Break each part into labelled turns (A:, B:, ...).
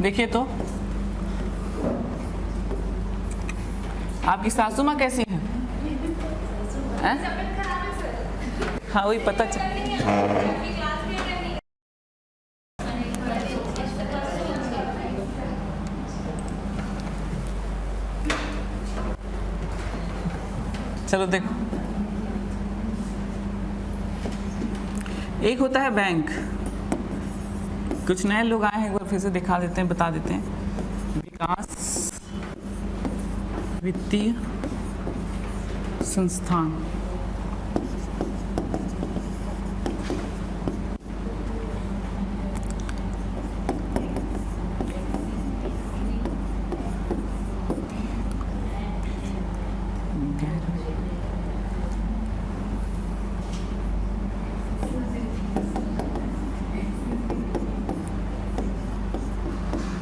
A: देखिए तो आपकी सासू माँ कैसी हैं? हाँ वही पता चल। चलो देखो, एक होता है बैंक। कुछ नए लोग आए हैं, एक बार फिर से दिखा देते हैं, बता देते हैं। विकास वित्तीय संस्थान,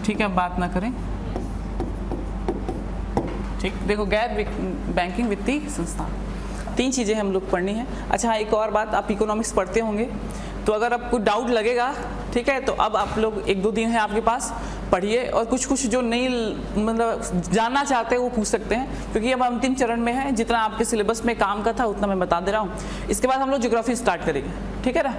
A: ठीक है, बात ना करें। ठीक, देखो गैर बैंकिंग वित्तीय संस्थान, 3 चीज़ें हम लोग पढ़नी है। अच्छा हाँ, एक और बात, आप इकोनॉमिक्स पढ़ते होंगे तो अगर आपको डाउट लगेगा, ठीक है, तो अब आप लोग 1-2 दिन है आपके पास, पढ़िए और कुछ जो नहीं मतलब जानना चाहते हैं वो पूछ सकते हैं, क्योंकि अब अंतिम चरण में है। जितना आपके सिलेबस में काम का था उतना मैं बता दे रहा हूँ। इसके बाद हम लोग ज्योग्राफी स्टार्ट करेंगे, ठीक है ना?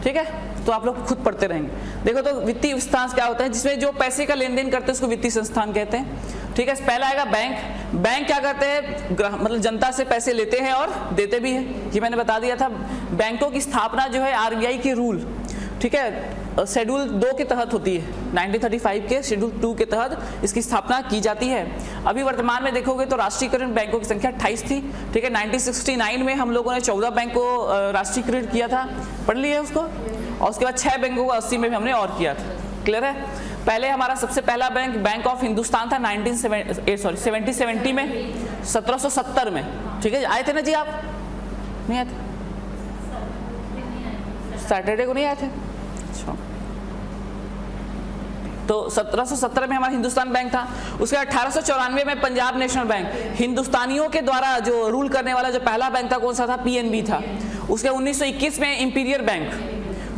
A: ठीक है, तो आप लोग खुद पढ़ते रहेंगे। देखो तो वित्तीय संस्थान क्या होता है? जिसमें जो पैसे का लेन देन करते हैं उसको वित्तीय संस्थान कहते हैं। ठीक है, पहला आएगा बैंक। बैंक क्या करते हैं? मतलब जनता से पैसे लेते हैं और देते भी हैं। ये मैंने बता दिया था। बैंकों की स्थापना जो है आरबीआई के रूल, ठीक है, शेड्यूल 2 के तहत होती है। 1935 के शेड्यूल 2 के तहत इसकी स्थापना की जाती है। अभी वर्तमान में देखोगे तो राष्ट्रीयकरण बैंकों की संख्या 28 थी। ठीक है, 1969 में हम लोगों ने 14 बैंक को राष्ट्रीयकृत किया था, पढ़ लिया उसको। और उसके बाद 6 बैंकों को 80 में भी हमने और किया था। क्लियर है? पहले हमारा सबसे पहला बैंक बैंक ऑफ हिंदुस्तान था 1770 में, 1770 में। ठीक है, आए थे ना जी आप? नहीं आए थे? सैटरडे को नहीं आए थे? अच्छा, तो 1770 में हमारा हिंदुस्तान बैंक था। उसके 1894 में पंजाब नेशनल बैंक, हिंदुस्तानियों के द्वारा जो रूल करने वाला जो पहला बैंक था, कौन सा था? पीएनबी था। उसके 1921 में इंपीरियल बैंक,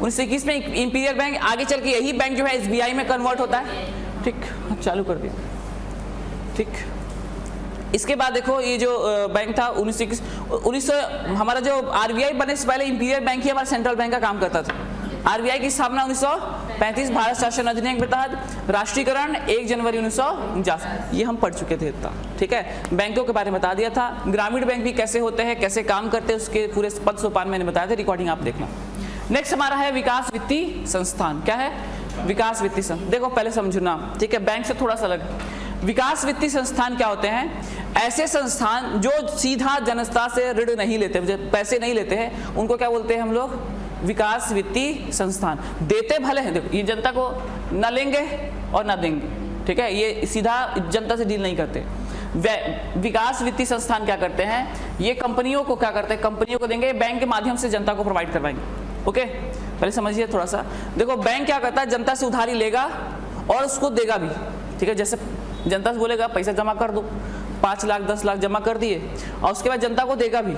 A: 1921 में इंपीरियल बैंक। आगे चल के यही बैंक जो है एसबीआई में कन्वर्ट होता है। ठीक, चालू कर दिया। ठीक, इसके बाद देखो ये जो बैंक था 1921 हमारा जो आरबीआई बनने से पहले इंपीरियल बैंक ही हमारा सेंट्रल बैंक का काम करता था। आरबीआई की स्थापना 1935 भारत शासन अधिनियम के तहत, राष्ट्रीयकरण 1 जनवरी 1949। ये हम पढ़ चुके थे इतना। ठीक है, बैंकों के बारे में बता दिया था। ग्रामीण बैंक भी कैसे होते हैं, कैसे काम करते हैं, उसके पूरे पद सोपान मैंने बताया था, रिकॉर्डिंग आप देखना। नेक्स्ट हमारा है विकास वित्तीय संस्थान। क्या है? विकास वित्तीय संस्थान। देखो पहले समझना, ठीक है, बैंक से थोड़ा सा अलग। विकास वित्तीय संस्थान क्या होते हैं? ऐसे संस्थान जो सीधा जनता से ऋण नहीं लेते, पैसे नहीं लेते हैं, उनको क्या बोलते हैं हम लोग? विकास वित्तीय संस्थान। देते भले हैं, देखो ये जनता को न लेंगे और न देंगे, ठीक है, ये सीधा जनता से डील नहीं करते। विकास वित्तीय संस्थान क्या करते हैं? ये कंपनियों को क्या करते हैं? कंपनियों को देंगे, बैंक के माध्यम से जनता को प्रोवाइड करवाएंगे। ओके, पहले समझिए थोड़ा सा। देखो बैंक क्या करता है? जनता से उधारी लेगा और उसको देगा भी। ठीक है, जैसे जनता से बोलेगा पैसा जमा कर दो, 5 लाख 10 लाख जमा कर दिए, और उसके बाद जनता को देगा भी।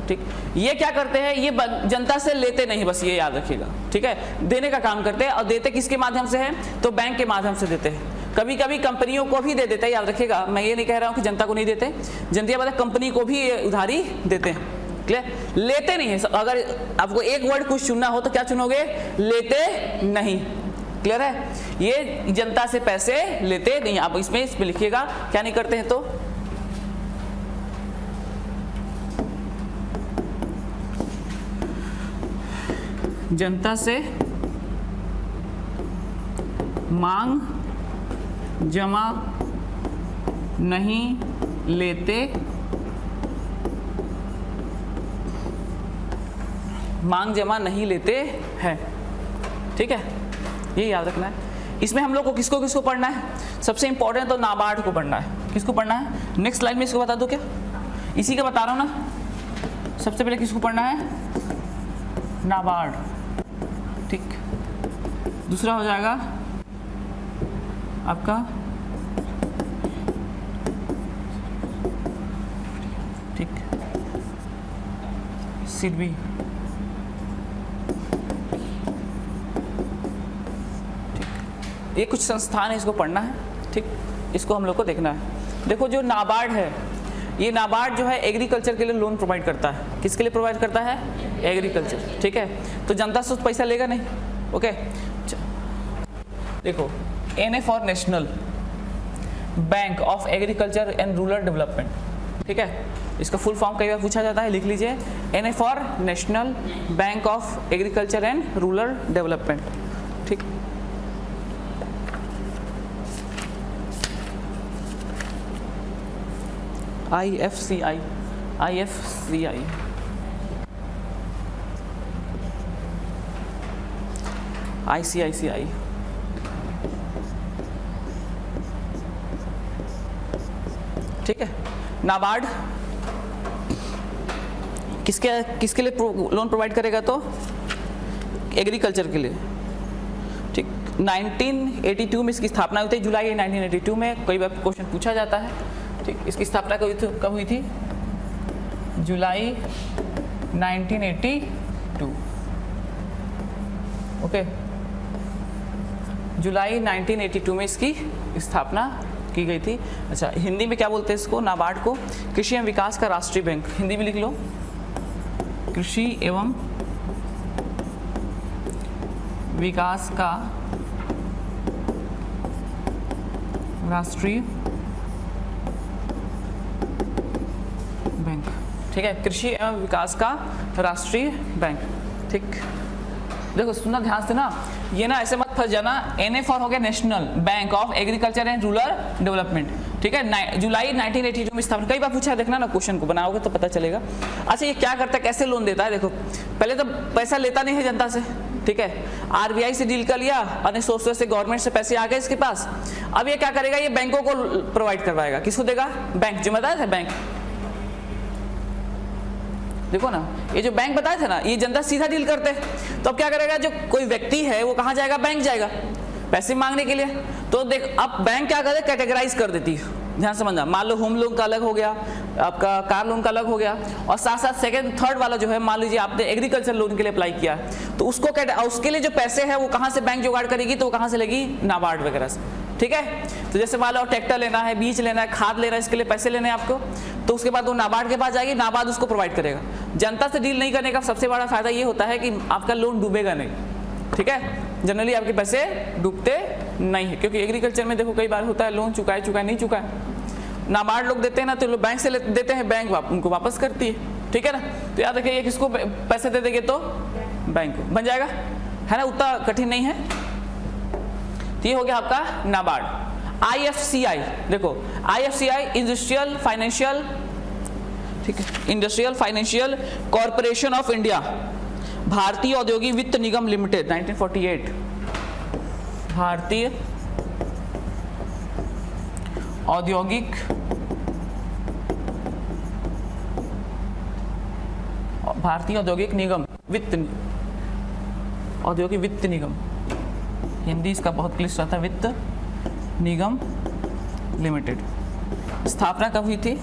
A: ठीक, ये क्या करते हैं? ये जनता से लेते नहीं, बस ये याद रखिएगा। ठीक है, देने का काम करते हैं। और देते किसके माध्यम से है? तो बैंक के माध्यम से देते हैं। कभी कभी कंपनियों को भी दे देते हैं, याद रखिएगा। मैं ये नहीं कह रहा हूँ कि जनता को नहीं देते, जनता मतलब कंपनी को भी उधारी देते हैं। क्लियर? लेते नहीं है। अगर आपको एक वर्ड कुछ चुनना हो तो क्या चुनोगे? लेते नहीं। क्लियर है? ये जनता से पैसे लेते नहीं। आप इसमें लिखिएगा क्या नहीं करते हैं तो जनता से मांग जमा नहीं लेते, मांग जमा नहीं लेते हैं। ठीक है, ये याद रखना है। इसमें हम लोग को किसको किसको पढ़ना है? सबसे इंपॉर्टेंट तो नाबार्ड को पढ़ना है। किसको पढ़ना है? नेक्स्ट स्लाइड में इसको बता दो क्या? इसी का बता रहा हूँ ना। सबसे पहले किसको पढ़ना है? नाबार्ड। ठीक, दूसरा हो जाएगा आपका ठीक सिडबी। ये कुछ संस्थान है, इसको पढ़ना है, ठीक, इसको हम लोग को देखना है। देखो जो नाबार्ड है, ये नाबार्ड जो है एग्रीकल्चर के लिए लोन प्रोवाइड करता है। किसके लिए प्रोवाइड करता है? एग्रीकल्चर, ठीक है। तो जनता से पैसा लेगा नहीं, ओके। देखो NA for national bank of agriculture and rural development, ठीक है। इसका फुल फॉर्म कई बार पूछा जाता है, लिख लीजिए NA for national bank of agriculture and rural development, ठीक। IFCI, IFCI, ICICI, ठीक है। नाबार्ड किसके लिए लोन प्रोवाइड करेगा? तो एग्रीकल्चर के लिए, ठीक। 1982 में इसकी स्थापना हुई थी, जुलाई 1982 में। कई बार क्वेश्चन पूछा जाता है, ठीक। इसकी स्थापना कब हुई थी? जुलाई 1982, ओके। जुलाई 1982 में इसकी स्थापना की गई थी। अच्छा, हिंदी में क्या बोलते हैं इसको? नाबार्ड को कृषि एवं विकास का राष्ट्रीय बैंक, हिंदी में लिख लो, कृषि एवं विकास का राष्ट्रीय बैंक, ठीक है। कृषि एवं विकास का राष्ट्रीय बैंक, ठीक। देखो सुनना ध्यान से ना, ये ना ऐसे मत फंस जाना। NA फॉर हो गया national bank of agriculture and rural development, ठीक है। जुलाई 1982 में स्थापना। कई बार पूछा है, देखना ना क्वेश्चन को बनाओगे तो पता चलेगा। अच्छा, ये क्या करता है, कैसे लोन देता है? देखो पहले तो पैसा लेता नहीं है जनता से, ठीक है। RBI से डील कर लिया, अन्य सोर्सेस से, गवर्नमेंट से पैसे आ गए इसके पास। अब ये क्या करेगा? ये बैंकों को प्रोवाइड करवाएगा। किसको देगा? बैंक, जो बताया था बैंक। देखो ना, ये जो बैंक बताए थे ना, ये जनता सीधा डील करते हैं। तो अब क्या करेगा? जो कोई व्यक्ति है वो कहाँ जाएगा? बैंक जाएगा पैसे मांगने के लिए। तो देख, अब बैंक क्या करे? कैटेगराइज कर देती है। ध्यान समझना, मान लो होम लोन का अलग हो गया, आपका कार लोन का अलग हो गया, और साथ साथ सेकंड थर्ड वाला जो है, मान लीजिए आपने एग्रीकल्चर लोन के लिए अप्लाई किया, तो उसको उसके लिए जो पैसे है वो कहाँ से बैंक जुगाड़ करेगी? तो वो कहाँ से लेगी? नाबार्ड वगैरह से, ठीक है। तो जैसे मान लो ट्रैक्टर लेना है, बीज लेना है, खाद लेना है, इसके लिए पैसे लेने हैं आपको, तो उसके बाद वो नाबार्ड के पास जाएगी, नाबार्ड उसको प्रोवाइड करेगा। जनता से डील नहीं करने का सबसे बड़ा फायदा ये होता है कि आपका लोन डूबेगा नहीं, ठीक है। जनरली आपके पैसे डूबते नहीं है, क्योंकि एग्रीकल्चर में देखो कई बार होता है लोन चुकाए नहीं चुकाए, नाबार्ड लोग देते हैं ना, तो लोग बैंक से देते हैं, बैंक उनको वापस करती है, ठीक है ना। तो याद रखिए, किसको पैसे दे देंगे? तो बैंक को। बन जाएगा, है ना, उतना कठिन नहीं है। तो ये हो गया आपका नाबार्ड। IFCI, देखो IFCI इंडस्ट्रियल फाइनेंशियल, ठीक है, industrial financial corporation of India, भारतीय औद्योगिक वित्त निगम लिमिटेड, 1948। भारतीय औद्योगिक निगम औद्योगिक वित्त निगम, हिंदी इसका बहुत क्लिष्ट रहता है, वित्त निगम लिमिटेड। स्थापना कब हुई थी?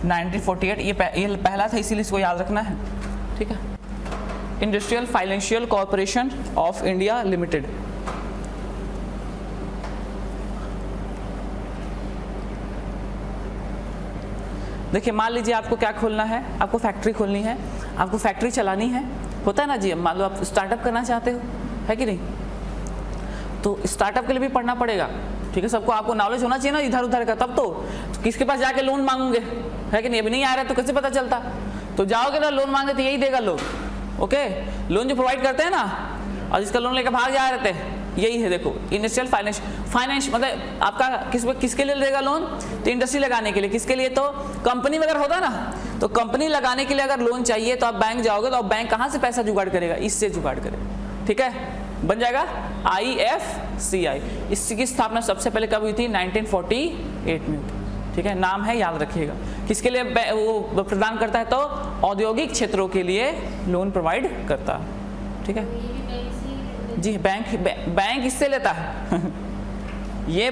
A: 1948। ये पहला था, इसीलिए इसको याद रखना है, ठीक है। Industrial financial corporation of India limited. देखिए, मान लीजिए आपको क्या खोलना है? आपको फैक्ट्री खोलनी है, आपको फैक्ट्री चलानी है, होता है ना जी। मान लो आप स्टार्टअप करना चाहते हो, है कि नहीं, तो स्टार्टअप के लिए भी पढ़ना पड़ेगा, ठीक है। सबको आपको नॉलेज होना चाहिए ना इधर उधर का, तब तो किसके पास जाके लोन मांगोगे, है कि नहीं। अभी नहीं आ रहा है तो कैसे पता चलता? तो जाओगे ना लोन मांगे तो यही देगा लोग, ओके। लोन जो प्रोवाइड करते हैं ना, और जिसका लोन लेकर भाग जा रहे थे, यही है। देखो इंडस्ट्रियल फाइनेंस मतलब आपका किसके लिए देगा लोन? तो इंडस्ट्री लगाने के लिए। किसके लिए? तो कंपनी वगैरह होता है ना, तो कंपनी लगाने के लिए अगर लोन चाहिए तो आप बैंक जाओगे, तो आप बैंक कहाँ से पैसा जुगाड़ करेगा? इससे जुगाड़ करेगा, ठीक है। बन जाएगा IFCI। इसकी स्थापना सबसे पहले कब हुई थी? 1948 में हुई थी, ठीक है। नाम है, याद रखिएगा। किसके लिए वो प्रदान करता है? तो औद्योगिक क्षेत्रों के लिए लोन प्रोवाइड करता है, ठीक है जी। बैंक इससे लेता है ये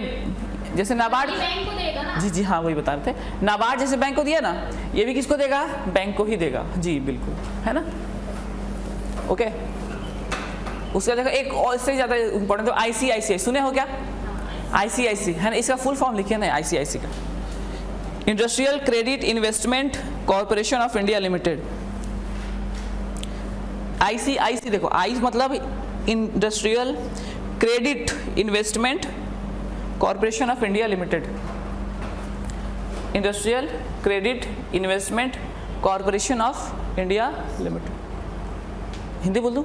A: जैसे नाबार्ड
B: बैंक को देगा ना?
A: जी हाँ, वही बता रहे थे। नाबार्ड जैसे बैंक को दिया ना, ये भी किसको देगा? बैंक को ही देगा जी, बिल्कुल, है ना, ओके। उसका देखो एक और इससे ज़्यादा इंपॉर्टेंट, तो ICICI सुने हो क्या? ICICI है ना, इसका फुल फॉर्म लिखिए ना ICICI का, industrial credit investment corporation of India limited. ICICI देखो, आई मतलब industrial credit investment corporation of India limited, industrial credit investment corporation of India limited. Hindi बोल दूं?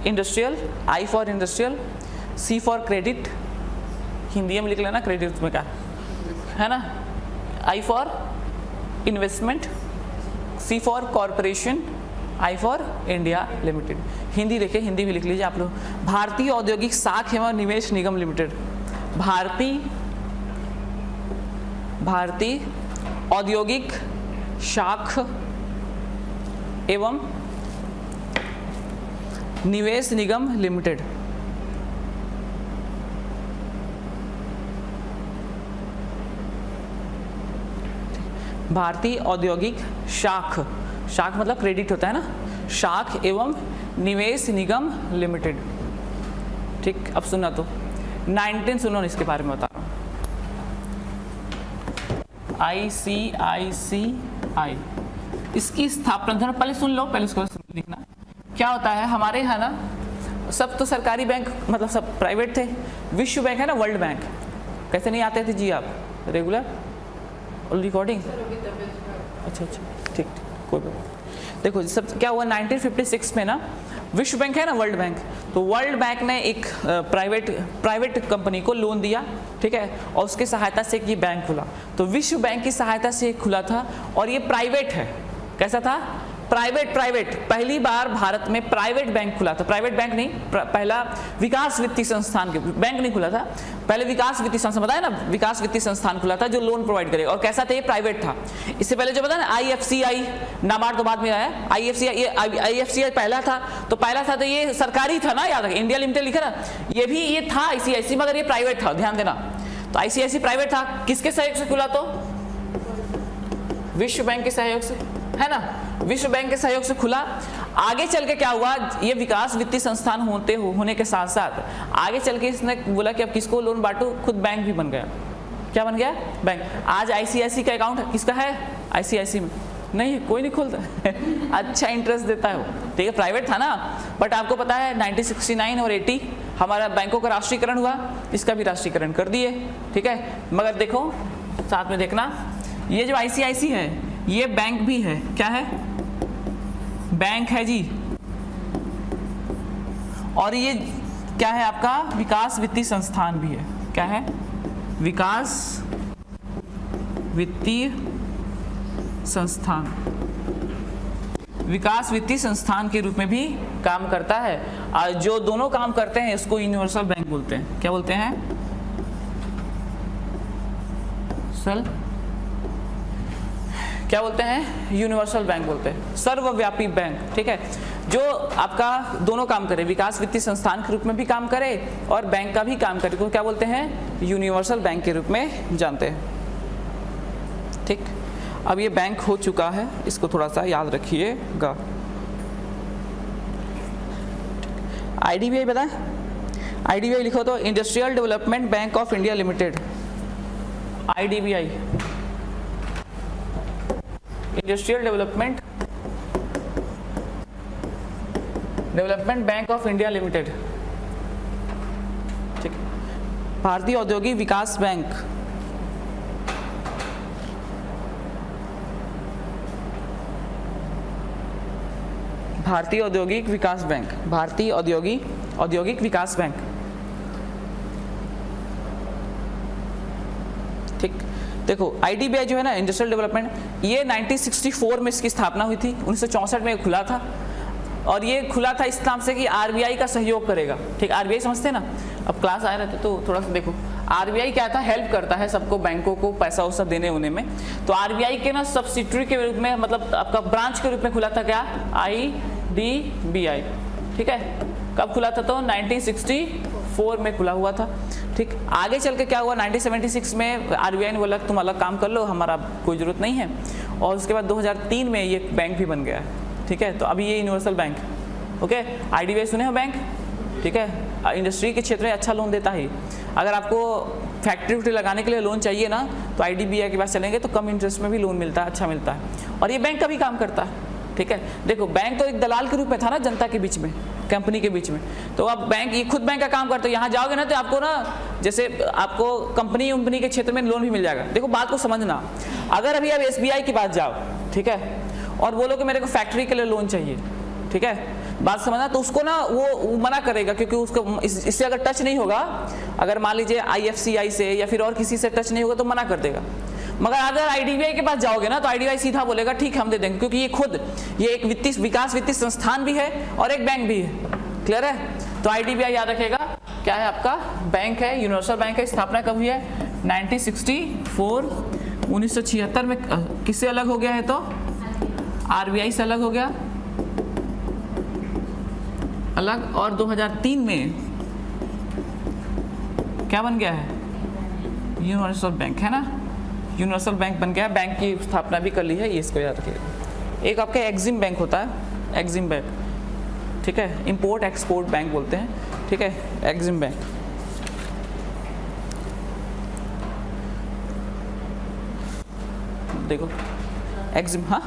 A: Industrial, I for industrial, C for credit, Hindi में लिख लेना क्रेडिट में क्या है ना, I for investment, C for corporation, I for India limited. Hindi देखिए, हिंदी भी लिख लीजिए आप लोग। भारतीय औद्योगिक साख एवं निवेश निगम लिमिटेड, भारतीय औद्योगिक शाख एवं निवेश निगम लिमिटेड। भारतीय औद्योगिक शाख, शाख मतलब क्रेडिट होता है ना, शाख एवं निवेश निगम लिमिटेड। ठीक, अब सुना तो 19 सुनो इसके बारे में बता रहा हूँ। ICICI, इसकी स्थापना पहले सुन लो, पहले इसको लिखना। क्या होता है हमारे यहाँ ना, सब तो सरकारी बैंक मतलब सब प्राइवेट थे। विश्व बैंक है ना, वर्ल्ड बैंक, कैसे नहीं आते थे जी आप रेगुलर रिकॉर्डिंग? अच्छा ठीक, कोई बात। देखो सब क्या हुआ 1956 में ना, विश्व बैंक है ना वर्ल्ड बैंक, तो वर्ल्ड बैंक ने एक प्राइवेट कंपनी को लोन दिया, ठीक है, और उसके सहायता से ये बैंक खुला। तो विश्व बैंक की सहायता से खुला था और ये प्राइवेट है। कैसा था? प्राइवेट। पहली बार भारत में प्राइवेट बैंक खुला था। प्राइवेट बैंक नहीं, पहला विकास वित्तीय संस्थान के बैंक नहीं खुला था, पहले विकास वित्तीय संस्थान, बताया ना, विकास वित्तीय संस्थान खुला था जो लोन प्रोवाइड करेगा। और कैसा था? ये प्राइवेट था। इससे पहले जो बताया ना IFCI, नाबार्ड तो बाद में आया, IFCI पहला था, तो ये सरकारी था ना, याद रखिए, इंडिया लिमिटेड लिखा ना, ये भी ये था ICICI, मगर ये प्राइवेट था, ध्यान देना। तो ICICI प्राइवेट था, किसके सहयोग से खुला? तो विश्व बैंक के सहयोग से, है ना, विश्व बैंक के सहयोग से खुला। आगे चल के क्या हुआ, ये विकास वित्तीय संस्थान होने के साथ साथ आगे चल के इसने बोला कि अब किसको लोन बांटू, खुद बैंक भी बन गया। क्या बन गया? बैंक। आज ICICI का अकाउंट किसका है? ICICI में नहीं, कोई नहीं खोलता अच्छा इंटरेस्ट देता है वो, ठीक है, प्राइवेट था ना। बट आपको पता है 1969 और 80 हमारा बैंकों का राष्ट्रीयकरण हुआ, इसका भी राष्ट्रीयकरण कर दिए, ठीक है। मगर देखो साथ में देखना, ये जो ICICI है ये बैंक भी है। क्या है? बैंक है जी। और ये क्या है आपका? विकास वित्तीय संस्थान भी है। क्या है? विकास वित्तीय संस्थान। विकास वित्तीय संस्थान के रूप में भी काम करता है। और जो दोनों काम करते हैं इसको यूनिवर्सल बैंक बोलते हैं। क्या बोलते हैं? क्या बोलते हैं? यूनिवर्सल बैंक बोलते हैं, सर्वव्यापी बैंक, ठीक है, जो आपका दोनों काम करे, विकास वित्तीय संस्थान के रूप में भी काम करे और बैंक का भी काम करे, तो क्या बोलते हैं? यूनिवर्सल बैंक के रूप में जानते हैं। ठीक, अब ये बैंक हो चुका है, इसको थोड़ा सा याद रखिएगा। IDBI बताएं? IDBI लिखो तो industrial development bank of India limited. IDBI industrial development bank of India limited, ठीक। भारतीय औद्योगिक विकास बैंक, भारतीय औद्योगिक विकास बैंक, भारतीय औद्योगिक विकास बैंक, ठीक। देखो IDBI जो है ना, इंडस्ट्रियल डेवलपमेंट, ये 1964 में इसकी स्थापना हुई थी, 1964 में खुला था। और ये खुला था इस नाम से कि RBI का सहयोग करेगा, ठीक। RBI समझते हैं ना, अब क्लास आए रहते तो थोड़ा सा देखो। RBI क्या था? हेल्प करता है सबको, बैंकों को पैसा वैसा देने होने में। तो RBI के ना सब्सिडरी के रूप में, मतलब आपका ब्रांच के रूप में खुला था क्या? IDBI, ठीक है। कब खुला था? तो 1964 में खुला हुआ था, ठीक। आगे चल के क्या हुआ, 1976 में RBI ने बोला तुम अलग काम कर लो, हमारा कोई ज़रूरत नहीं है। और उसके बाद 2003 में ये बैंक भी बन गया, ठीक है। तो अभी ये यूनिवर्सल बैंक, ओके, IDBI सुने हो बैंक, ठीक है, इंडस्ट्री के क्षेत्र में अच्छा लोन देता है। अगर आपको फैक्ट्री वैक्ट्री लगाने के लिए लोन चाहिए ना तो IDBI के पास चलेंगे तो कम इंटरेस्ट में भी लोन मिलता है, अच्छा मिलता है, और ये बैंक का भी काम करता है, ठीक है। देखो बैंक तो एक दलाल के रूप में था ना जनता के बीच में, कंपनी के बीच में, तो अब बैंक ये खुद बैंक का काम करते हो। यहाँ जाओगे ना तो आपको ना जैसे आपको कंपनी के क्षेत्र में लोन भी मिल जाएगा। देखो बात को समझना, अगर अभी आप SBI के पास जाओ, ठीक है, और बोलो कि मेरे को फैक्ट्री के लिए लोन चाहिए, ठीक है, बात समझना, तो उसको ना वो मना करेगा, क्योंकि उसको इससे अगर टच नहीं होगा, अगर मान लीजिए IFCI से या फिर और किसी से टच नहीं होगा तो मना कर देगा। मगर अगर IDBI के पास जाओगे ना तो IDBI सीधा बोलेगा ठीक हम दे देंगे, क्योंकि ये एक विकास वित्तीय संस्थान भी है और एक बैंक भी है। क्लियर है? तो IDBI याद रखेगा क्या है, आपका बैंक है, यूनिवर्सल बैंक है। स्थापना कब हुई है? 1964, 1976 में। किससे अलग हो गया है? तो RBI से अलग हो गया, अलग, और 2003 में क्या बन गया है? यूनिवर्सल बैंक, है ना, यूनिवर्सल बैंक बन गया। बैंक की स्थापना भी कर ली है, ये इसको याद रखिएगा। एक आपका एक्सिम बैंक होता है, एक्सिम बैंक, ठीक है, इंपोर्ट एक्सपोर्ट बैंक बोलते हैं, ठीक है, एक्सिम बैंक। देखो एक्सिम, हाँ,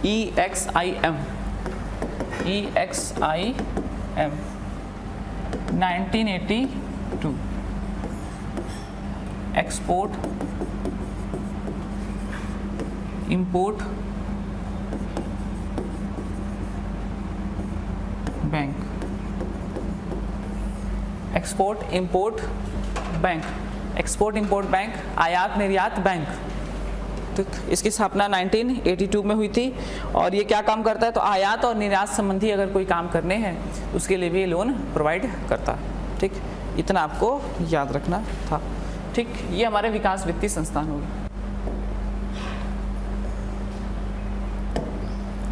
A: EXIM 1982, export import bank, export import bank, export import bank, आयात निर्यात बैंक। तो इसकी स्थापना 1982 में हुई थी। और ये क्या काम करता है? तो आयात और निर्यात संबंधी अगर कोई काम करने हैं उसके लिए भी लोन प्रोवाइड करता है। ठीक, इतना आपको याद रखना था। ठीक, ये हमारे विकास वित्तीय संस्थान होंगे।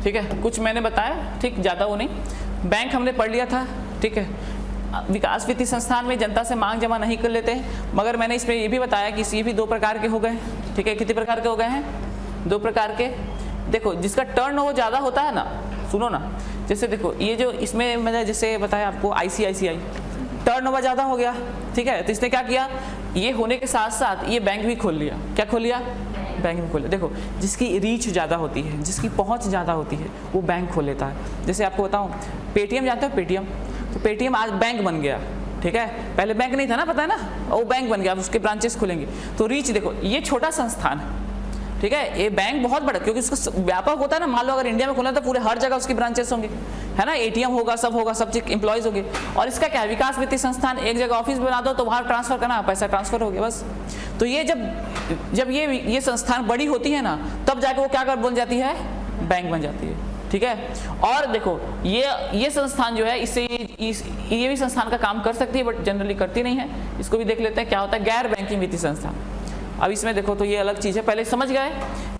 A: ठीक है, कुछ मैंने बताया, ठीक, ज़्यादा वो नहीं। बैंक हमने पढ़ लिया था। ठीक है, विकास वित्तीय संस्थान में जनता से मांग जमा नहीं कर लेते हैं, मगर मैंने इसमें ये भी बताया कि ये भी दो प्रकार के हो गए। ठीक है, कितने प्रकार के हो गए हैं? दो प्रकार के। देखो, जिसका टर्नओवर ज़्यादा होता है ना, सुनो ना, जैसे देखो ये जो इसमें मैंने जैसे बताया आपको ICICI टर्नओवर ज़्यादा हो गया। ठीक है, तो इसने क्या किया, ये होने के साथ साथ ये बैंक भी खोल लिया। क्या खोल लिया? बैंक भी खोल लिया। देखो, जिसकी रीच ज़्यादा होती है, जिसकी पहुँच ज़्यादा होती है, वो बैंक खोल लेता है। जैसे आपको बताऊँ, पेटीएम जानते हो? पेटीएम, तो पेटीएम आज बैंक बन गया। ठीक है, पहले बैंक नहीं था ना, पता है ना, वो बैंक बन गया, अब उसके ब्रांचेस खुलेंगे। तो रीच देखो, ये छोटा संस्थान है। ठीक है, ये बैंक बहुत बड़ा, क्योंकि उसका व्यापक होता है ना। मान लो अगर इंडिया में खुला तो पूरे हर जगह उसकी ब्रांचेस होंगे, है ना, ATM होगा, सब चीज एम्प्लॉयज होंगे। और इसका क्या है, विकास वित्तीय संस्थान, एक जगह ऑफिस बना दो तो वहाँ ट्रांसफर करना, पैसा ट्रांसफर हो गया बस। तो ये जब ये संस्थान बड़ी होती है ना, तब जाके वो क्या कर बन जाती है, बैंक बन जाती है। ठीक है, और देखो ये संस्थान जो है, इससे ये भी संस्थान का काम कर सकती है, बट जनरली करती नहीं है। इसको भी देख लेते हैं क्या होता है, गैर बैंकिंग वित्तीय संस्थान। अब इसमें देखो, तो ये अलग चीज है, पहले समझ गए।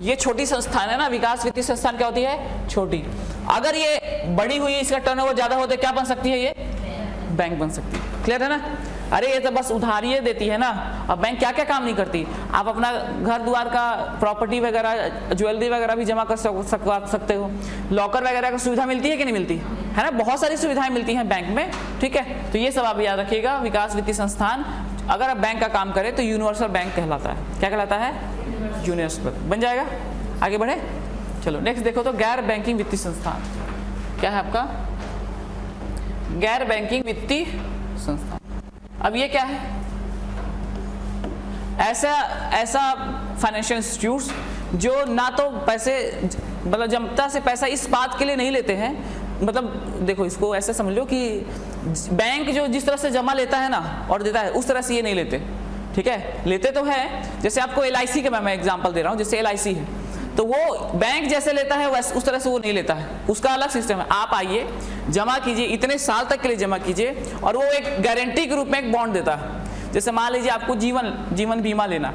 A: ये छोटी संस्थान है ना, विकास वित्तीय संस्थान क्या होती है, छोटी। अगर ये बड़ी हुई, इसका टर्नओवर ज्यादा होता है, क्या बन सकती है, ये बैंक बन सकती है। क्लियर है ना? अरे ये तो बस उधारी देती है ना। अब बैंक क्या क्या काम नहीं करती। आप अपना घर द्वार का प्रॉपर्टी वगैरह, ज्वेलरी वगैरह भी जमा कर सकते हो। लॉकर वगैरह की सुविधा मिलती है कि नहीं मिलती है ना, बहुत सारी सुविधाएं मिलती हैं बैंक में। ठीक है, तो ये सब आप याद रखिएगा। विकास वित्तीय संस्थान अगर आप बैंक का काम करें तो यूनिवर्सल बैंक कहलाता है। क्या कहलाता है? यूनिवर्सल बन जाएगा। आगे बढ़े, चलो नेक्स्ट देखो। तो गैर बैंकिंग वित्तीय संस्थान क्या है आपका? गैर बैंकिंग वित्तीय संस्थान। अब ये क्या है? ऐसा फाइनेंशियल इंस्टीट्यूट्स जो ना तो पैसे, मतलब जनता से पैसा इस बात के लिए नहीं लेते हैं, मतलब देखो इसको ऐसे समझ लो कि बैंक जो जिस तरह से जमा लेता है ना और देता है, उस तरह से ये नहीं लेते। ठीक है, लेते तो है, जैसे आपको LIC का मैं एग्जांपल दे रहा हूँ। जैसे LIC है तो वो बैंक जैसे लेता है वैसे उस तरह से वो नहीं लेता है, उसका अलग सिस्टम है। आप आइए, जमा कीजिए, इतने साल तक के लिए जमा कीजिए, और वो एक गारंटी के रूप में एक बॉन्ड देता है। जैसे मान लीजिए आपको जीवन बीमा लेना,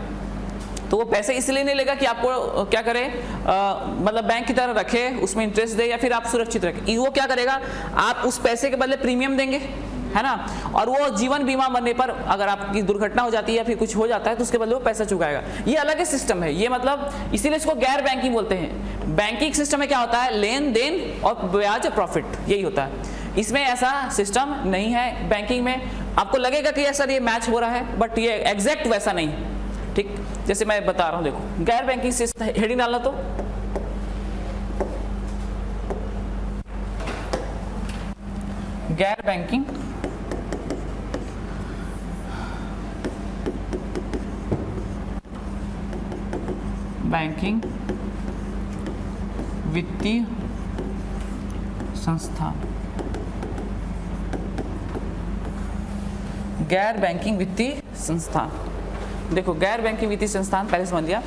A: तो वो पैसे इसलिए नहीं लेगा कि आपको क्या करे, मतलब बैंक की तरह रखे, उसमें इंटरेस्ट दे, या फिर आप सुरक्षित रखें। वो क्या करेगा, आप उस पैसे के बदले प्रीमियम देंगे, है ना। और वो जीवन बीमा बनने पर अगर आपकी दुर्घटना हो जाती है या फिर कुछ हो जाता है तो उसके बदले वो पैसा चुकाएगा। ये अलग ही सिस्टम है, ये मतलब इसीलिए इसको गैर बैंकिंग बोलते हैं। बैंकिंग सिस्टम में क्या होता है, लेन देन और ब्याज प्रॉफिट, यही होता है। इसमें ऐसा सिस्टम नहीं है बैंकिंग में। आपको लगेगा कि सर ये मैच हो रहा है, बट ये एग्जैक्ट वैसा नहीं, ठीक। जैसे मैं बता रहा हूं, देखो गैर बैंकिंग सिस्टम, हेडिंग डालना तो गैर बैंकिंग बैंकिंग वित्तीय संस्था, गैर बैंकिंग वित्तीय संस्थान। देखो गैर बैंकिंग वित्तीय संस्थान पहले समझ लिया,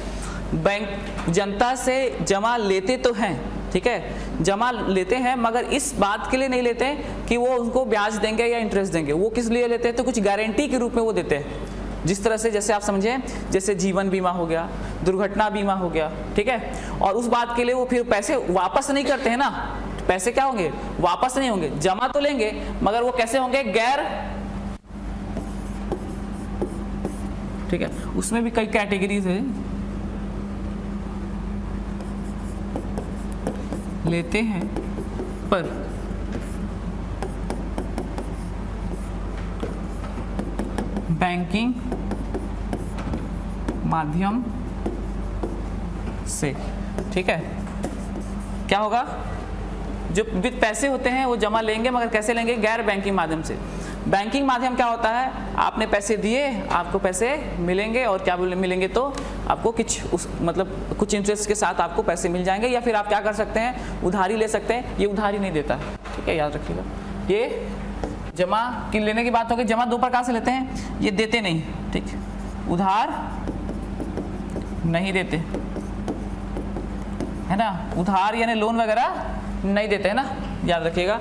A: बैंक जनता से जमा लेते तो हैं, ठीक है, जमा लेते हैं, मगर इस बात के लिए नहीं लेते कि वो उनको ब्याज देंगे या इंटरेस्ट देंगे। वो किस लिए लेते हैं, तो कुछ गारंटी के रूप में वो देते हैं। जिस तरह से, जैसे आप समझें, जैसे जीवन बीमा हो गया, दुर्घटना बीमा हो गया, ठीक है, और उस बात के लिए वो फिर पैसे वापस नहीं करते हैं ना। पैसे क्या होंगे, वापस नहीं होंगे, जमा तो लेंगे मगर वो कैसे होंगे, गैर, ठीक है। उसमें भी कई कैटेगरीज है, लेते हैं पर बैंकिंग माध्यम से, ठीक है। क्या होगा, जो वित्त पैसे होते हैं वो जमा लेंगे, मगर कैसे लेंगे, गैर बैंकिंग माध्यम से। बैंकिंग माध्यम क्या होता है, आपने पैसे दिए, आपको पैसे मिलेंगे, और क्या मिलेंगे, तो आपको मतलब कुछ इंटरेस्ट के साथ आपको पैसे मिल जाएंगे, या फिर आप क्या कर सकते हैं, उधारी ले सकते हैं। ये उधारी नहीं देता, ठीक है, याद रखिएगा। ये जमा की लेने की बात होगी, जमा दो प्रकार से लेते हैं, ये देते नहीं, ठीक, उधार नहीं देते, है ना, उधार यानी लोन वगैरह नहीं देते हैं ना, याद रखिएगा।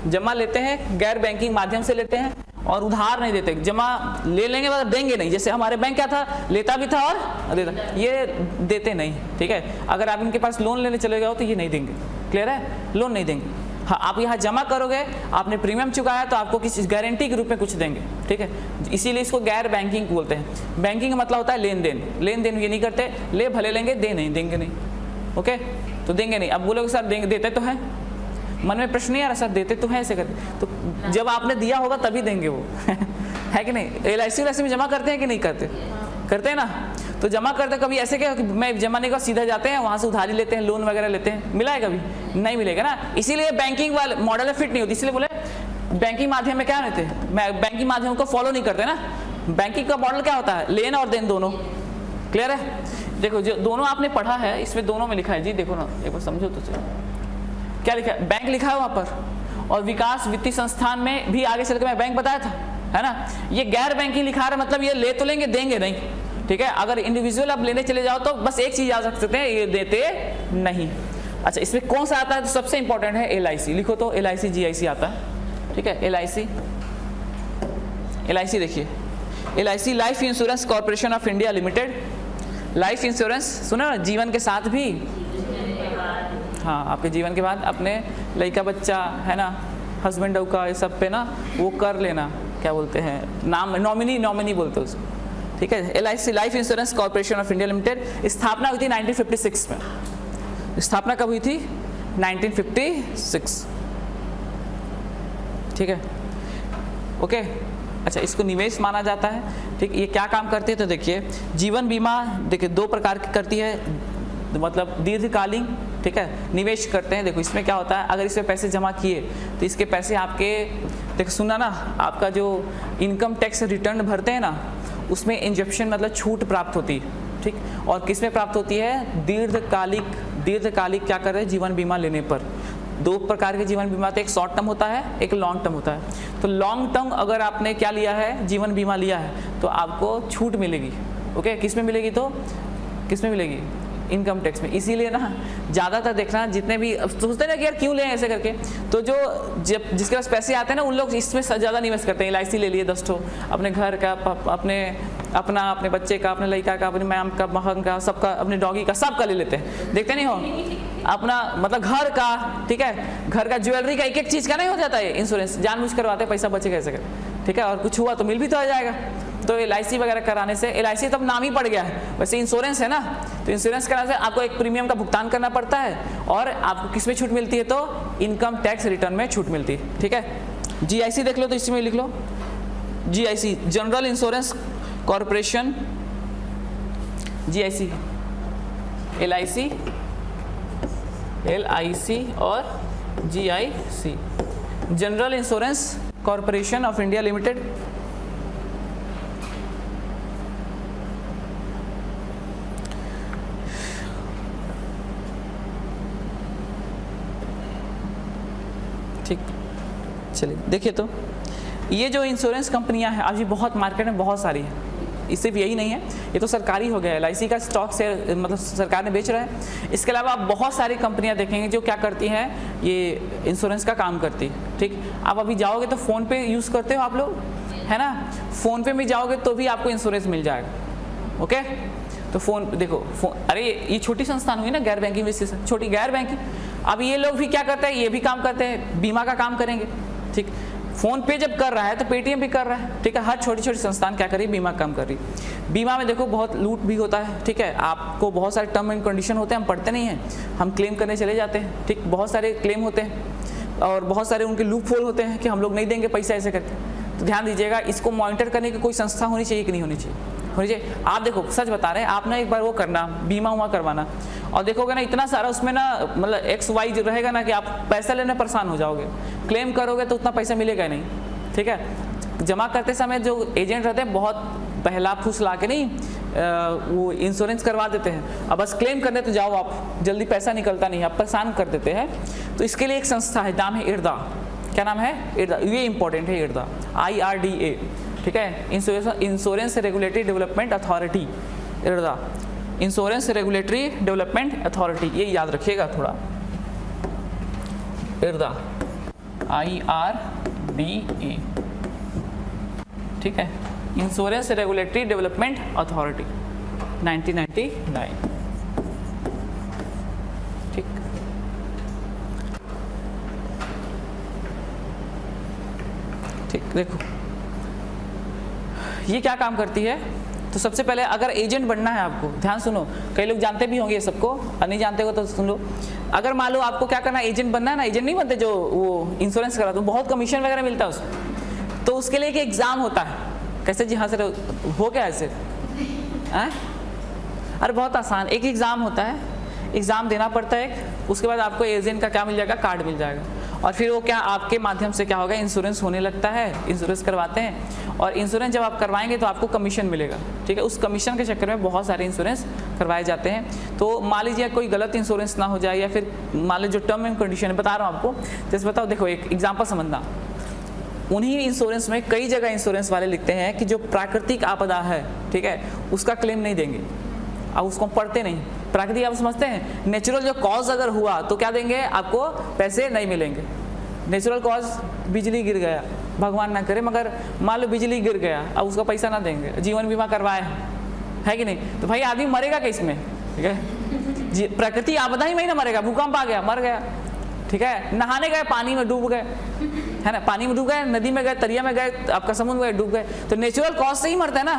A: जमा लेते हैं गैर बैंकिंग माध्यम से लेते हैं, और उधार नहीं देते। जमा ले लेंगे मगर देंगे नहीं, जैसे हमारे बैंक क्या था, लेता भी था और देता, ये देते नहीं, ठीक है। अगर आप इनके पास लोन लेने चले गए हो तो ये नहीं देंगे, क्लियर है, लोन नहीं देंगे। हाँ, आप यहाँ जमा करोगे, आपने प्रीमियम चुकाया तो आपको किसी गारंटी के रूप में कुछ देंगे, ठीक है। इसीलिए इसको गैर बैंकिंग बोलते हैं। बैंकिंग का मतलब होता है लेन देन, लेन देन ये नहीं करते, ले भले लेंगे, दे नहीं, देंगे नहीं, ओके, तो देंगे नहीं। अब बोलोगे सर देंगे, देते तो हैं, मन में प्रश्न नहीं आ रहा, सर देते तो हैं ऐसे करते, तो जब आपने दिया होगा तभी देंगे वो है कि नहीं। LIC में जमा करते हैं कि नहीं करते, करते हैं ना, तो जमा करते कभी ऐसे क्या कि मैं जमा नहीं कर, सीधा जाते हैं वहाँ से उधारी लेते हैं, लोन वगैरह लेते हैं, मिला है कभी, नहीं मिलेगा ना। इसीलिए बैंकिंग वाले मॉडल में फिट नहीं होती, इसलिए बोले बैंकिंग माध्यम में क्या रहते हैं, बैंकिंग माध्यम को फॉलो नहीं करते ना। बैंकिंग का मॉडल क्या होता है, लेन और देन दोनों, क्लियर है। देखो जो दोनों आपने पढ़ा है, इसमें दोनों में लिखा है जी, देखो ना एक बार समझो तो क्या लिखा है, बैंक लिखा है वहाँ पर, और विकास वित्तीय संस्थान में भी आगे चल के मैं बैंक बताया था, है ना। ये गैर बैंकिंग लिखा है, मतलब ये ले तो लेंगे, देंगे नहीं, ठीक है। अगर इंडिविजुअल आप लेने चले जाओ तो बस एक चीज याद रख सकते हैं, ये देते नहीं। अच्छा, इसमें कौन सा आता है, तो सबसे इंपॉर्टेंट है LIC, लिखो तो LIC GIC आता है, ठीक है। LIC देखिए, LIC life insurance corporation of India limited. Life insurance सुना ना, जीवन के साथ भी, हाँ, आपके जीवन के बाद अपने लड़का बच्चा, है ना, हस्बैंड का, ये सब पे ना वो कर लेना, क्या बोलते हैं, नाम नॉमिनी बोलते हैं उसको, ठीक है। LIC life insurance corporation of India limited स्थापना हुई थी 1956 में। स्थापना कब हुई थी, 1956, ठीक है, ओके। अच्छा, इसको निवेश माना जाता है, ठीक। ये क्या काम करते हैं, तो देखिए जीवन बीमा, देखिए दो प्रकार की करती है, मतलब दीर्घकालीन, ठीक है, निवेश करते हैं। देखो इसमें क्या होता है, अगर इसमें पैसे जमा किए तो इसके पैसे आपके, देखो सुना ना, आपका जो इनकम टैक्स रिटर्न भरते हैं ना, उसमें इंजेक्शन मतलब छूट प्राप्त होती है, ठीक। और किस में प्राप्त होती है, दीर्घकालिक क्या कर रहे हैं, जीवन बीमा लेने पर। दो प्रकार के जीवन बीमा, तो एक शॉर्ट टर्म होता है, एक लॉन्ग टर्म होता है। तो लॉन्ग टर्म अगर आपने क्या लिया है, जीवन बीमा लिया है, तो आपको छूट मिलेगी, ओके। किस में मिलेगी, तो किस में मिलेगी, इनकम टैक्स में। इसीलिए ना ज़्यादातर देखना, जितने भी सोचते हैं ना कि यार क्यों लें ऐसे करके, तो जो जिसके पास पैसे आते हैं ना, उन लोग इसमें ज़्यादा निवेश करते हैं। LIC ले लिए 10 ठो, अपने घर का, अपने अपना, अपने बच्चे का, अपने लड़का का, अपनी मैम का, बहन का, सबका, अपने डॉगी का, सबका ले लेते हैं। देखते नहीं हो अपना, मतलब घर का, ठीक है, घर का, ज्वेलरी का, एक एक चीज़ का नहीं हो जाता है इंश्योरेंस, जानबूझ करवाते हैं, पैसा बचे कैसे कर, ठीक है, और कुछ हुआ तो मिल भी तो आ जाएगा। तो LIC वगैरह कराने से, LIC तब नाम ही पड़ गया है, वैसे इंश्योरेंस है ना, तो इंश्योरेंस कराने से आपको एक प्रीमियम का भुगतान करना पड़ता है और आपको किस में छूट मिलती है, तो इनकम टैक्स रिटर्न में छूट मिलती है, ठीक है। GIC देख लो, तो इसमें लिख लो GIC, general insurance corporation, GIC, LIC और GIC, general insurance corporation of India limited. ठीक, चलिए देखिए, तो ये जो इंश्योरेंस कंपनियां हैं आज ये बहुत मार्केट में बहुत सारी है, सिर्फ यही नहीं है, ये तो सरकारी हो गया है, LIC का स्टॉक से मतलब सरकार ने बेच रहा है। इसके अलावा आप बहुत सारी कंपनियां देखेंगे जो क्या करती हैं, ये इंश्योरेंस का काम करती है, ठीक। आप अभी जाओगे तो फ़ोन पे यूज़ करते हो आप लोग, है ना, फ़ोन पे में जाओगे तो भी आपको इंश्योरेंस मिल जाएगा, ओके। तो फ़ोन देखो, अरे ये छोटी संस्थान हुई ना, गैर बैंकिंग वित्तीय, छोटी गैर बैंकिंग। अब ये लोग भी क्या करते हैं, ये भी काम करते हैं, बीमा का काम करेंगे, ठीक। फ़ोन पे जब कर रहा है तो पेटीएम भी कर रहा है, ठीक है। हर छोटी छोटी संस्थान क्या कर रही है, बीमा काम कर रही है। बीमा में देखो बहुत लूट भी होता है, ठीक है। आपको बहुत सारे टर्म एंड कंडीशन होते हैं, हम पढ़ते नहीं हैं, हम क्लेम करने चले जाते हैं, ठीक। बहुत सारे क्लेम होते हैं और बहुत सारे उनके लूप होल होते हैं कि हम लोग नहीं देंगे पैसा ऐसे करके। तो ध्यान दीजिएगा, इसको मॉनिटर करने की कोई संस्था होनी चाहिए कि नहीं होनी चाहिए, होनी चाहिए। आप देखो, सच बता रहे हैं, आप ना एक बार वो करना, बीमा उमा करवाना, और देखोगे ना इतना सारा उसमें ना मतलब XY जो रहेगा ना कि आप पैसा लेने परेशान हो जाओगे, क्लेम करोगे तो उतना पैसा मिलेगा नहीं, ठीक है। जमा करते समय जो एजेंट रहते हैं बहुत पहला फूस ला के नहीं वो इंश्योरेंस करवा देते हैं, अब बस क्लेम करने तो जाओ आप, जल्दी पैसा निकलता नहीं, आप परेशान कर देते हैं। तो इसके लिए एक संस्था है, नाम है IRDA। क्या नाम है? IRDA। ये इंपॉर्टेंट है, IRDA, IRDA, ठीक है, insurance regulatory development authority, IRDA, insurance regulatory development authority, ये याद रखिएगा थोड़ा, IRDA, IRDA, ठीक है, इंश्योरेंस रेगुलेटरी डेवलपमेंट अथॉरिटी, 1999, ठीक। ठीक, देखो ये क्या काम करती है। तो सबसे पहले अगर एजेंट बनना है आपको, ध्यान सुनो, कई लोग जानते भी होंगे ये सबको, और नहीं जानते हो तो सुन लो। अगर मान लो आपको क्या करना है, एजेंट बनना है ना, एजेंट नहीं बनते जो वो इंश्योरेंस कराते हैं, बहुत कमीशन वगैरह मिलता है उसमें, तो उसके लिए एक एग्जाम होता है। कैसे जी? हाँ सर, हो क्या ऐसे? अरे बहुत आसान, एक एग्जाम होता है, एग्जाम देना पड़ता है, उसके बाद आपको एजेंट का क्या मिल जाएगा, कार्ड मिल जाएगा, और फिर वो क्या आपके माध्यम से क्या होगा, इंश्योरेंस होने लगता है, इंश्योरेंस करवाते हैं, और इंश्योरेंस जब आप करवाएंगे तो आपको कमीशन मिलेगा, ठीक है। उस कमीशन के चक्कर में बहुत सारे इंश्योरेंस करवाए जाते हैं। तो मान लीजिए कोई गलत इंश्योरेंस ना हो जाए, या फिर मान लीजिए जो टर्म एंड कंडीशन है, बता रहा हूँ आपको, जैसे बताओ, देखो एक एग्जाम्पल समझना, उन्हीं इंश्योरेंस में कई जगह इंश्योरेंस वाले लिखते हैं कि जो प्राकृतिक आपदा है, ठीक है, उसका क्लेम नहीं देंगे। अब उसको पढ़ते नहीं, प्राकृतिक आप समझते हैं, नेचुरल जो कॉज अगर हुआ तो क्या देंगे, आपको पैसे नहीं मिलेंगे। नेचुरल कॉज, बिजली गिर गया, भगवान ना करे, मगर मान लो बिजली गिर गया, अब उसका पैसा ना देंगे, जीवन बीमा करवाए है कि नहीं, तो भाई आदमी मरेगा क्या इसमें, ठीक है। प्राकृतिक आपदा ही में ही ना मरेगा, भूकंप आ गया मर गया, ठीक है। नहाने गए, पानी में डूब गए, है ना, पानी में डूब गए, नदी में गए, दरिया में गए, आपका समुद्र में डूब गए, तो नेचुरल कॉज से ही मरता है ना,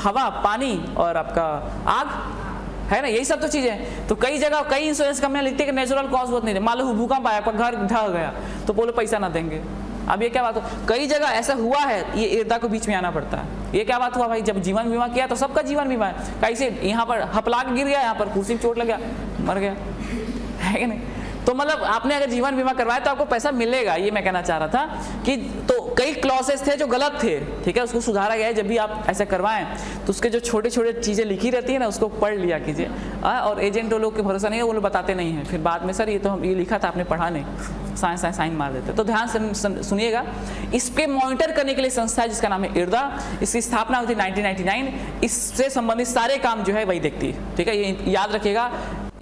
A: हवा, पानी और आपका आग, है ना, यही सब तो चीजें। तो कई जगह कई इंश्योरेंस कंपनियां लिखती है कि नेचुरल कॉज बहुत नहीं है, मान लो भूकंप आया, आपका घर ढह गया, तो बोलो पैसा ना देंगे। अब ये क्या बात हो, कई जगह ऐसा हुआ है, ये IRDA को बीच में आना पड़ता है। ये क्या बात हुआ भाई, जब जीवन बीमा किया तो सबका जीवन बीमा है, कैसे यहाँ पर हपलाक गिर गया, यहाँ पर कुर्सी में चोट लग गया, मर गया, है कि नहीं। तो मतलब आपने अगर जीवन बीमा करवाया तो आपको पैसा मिलेगा, ये मैं कहना चाह रहा था कि तो कई क्लॉसेस थे जो गलत थे, ठीक है, उसको सुधारा गया है। जब भी आप ऐसा करवाएं तो उसके जो छोटे छोटे चीज़ें लिखी रहती है ना, उसको पढ़ लिया कीजिए। और एजेंट लोग के भरोसा नहीं है, वो लोग बताते नहीं हैं, फिर बाद में सर ये तो हम ये लिखा था आपने पढ़ा नहीं, साइन मार देते। तो ध्यान से सुनिएगा, इस पे मॉनिटर करने के लिए संस्था है जिसका नाम है IRDA। इसकी स्थापना हुई थी 1999। इससे संबंधित सारे काम जो है वही देखती है, ठीक है, ये याद रखिएगा,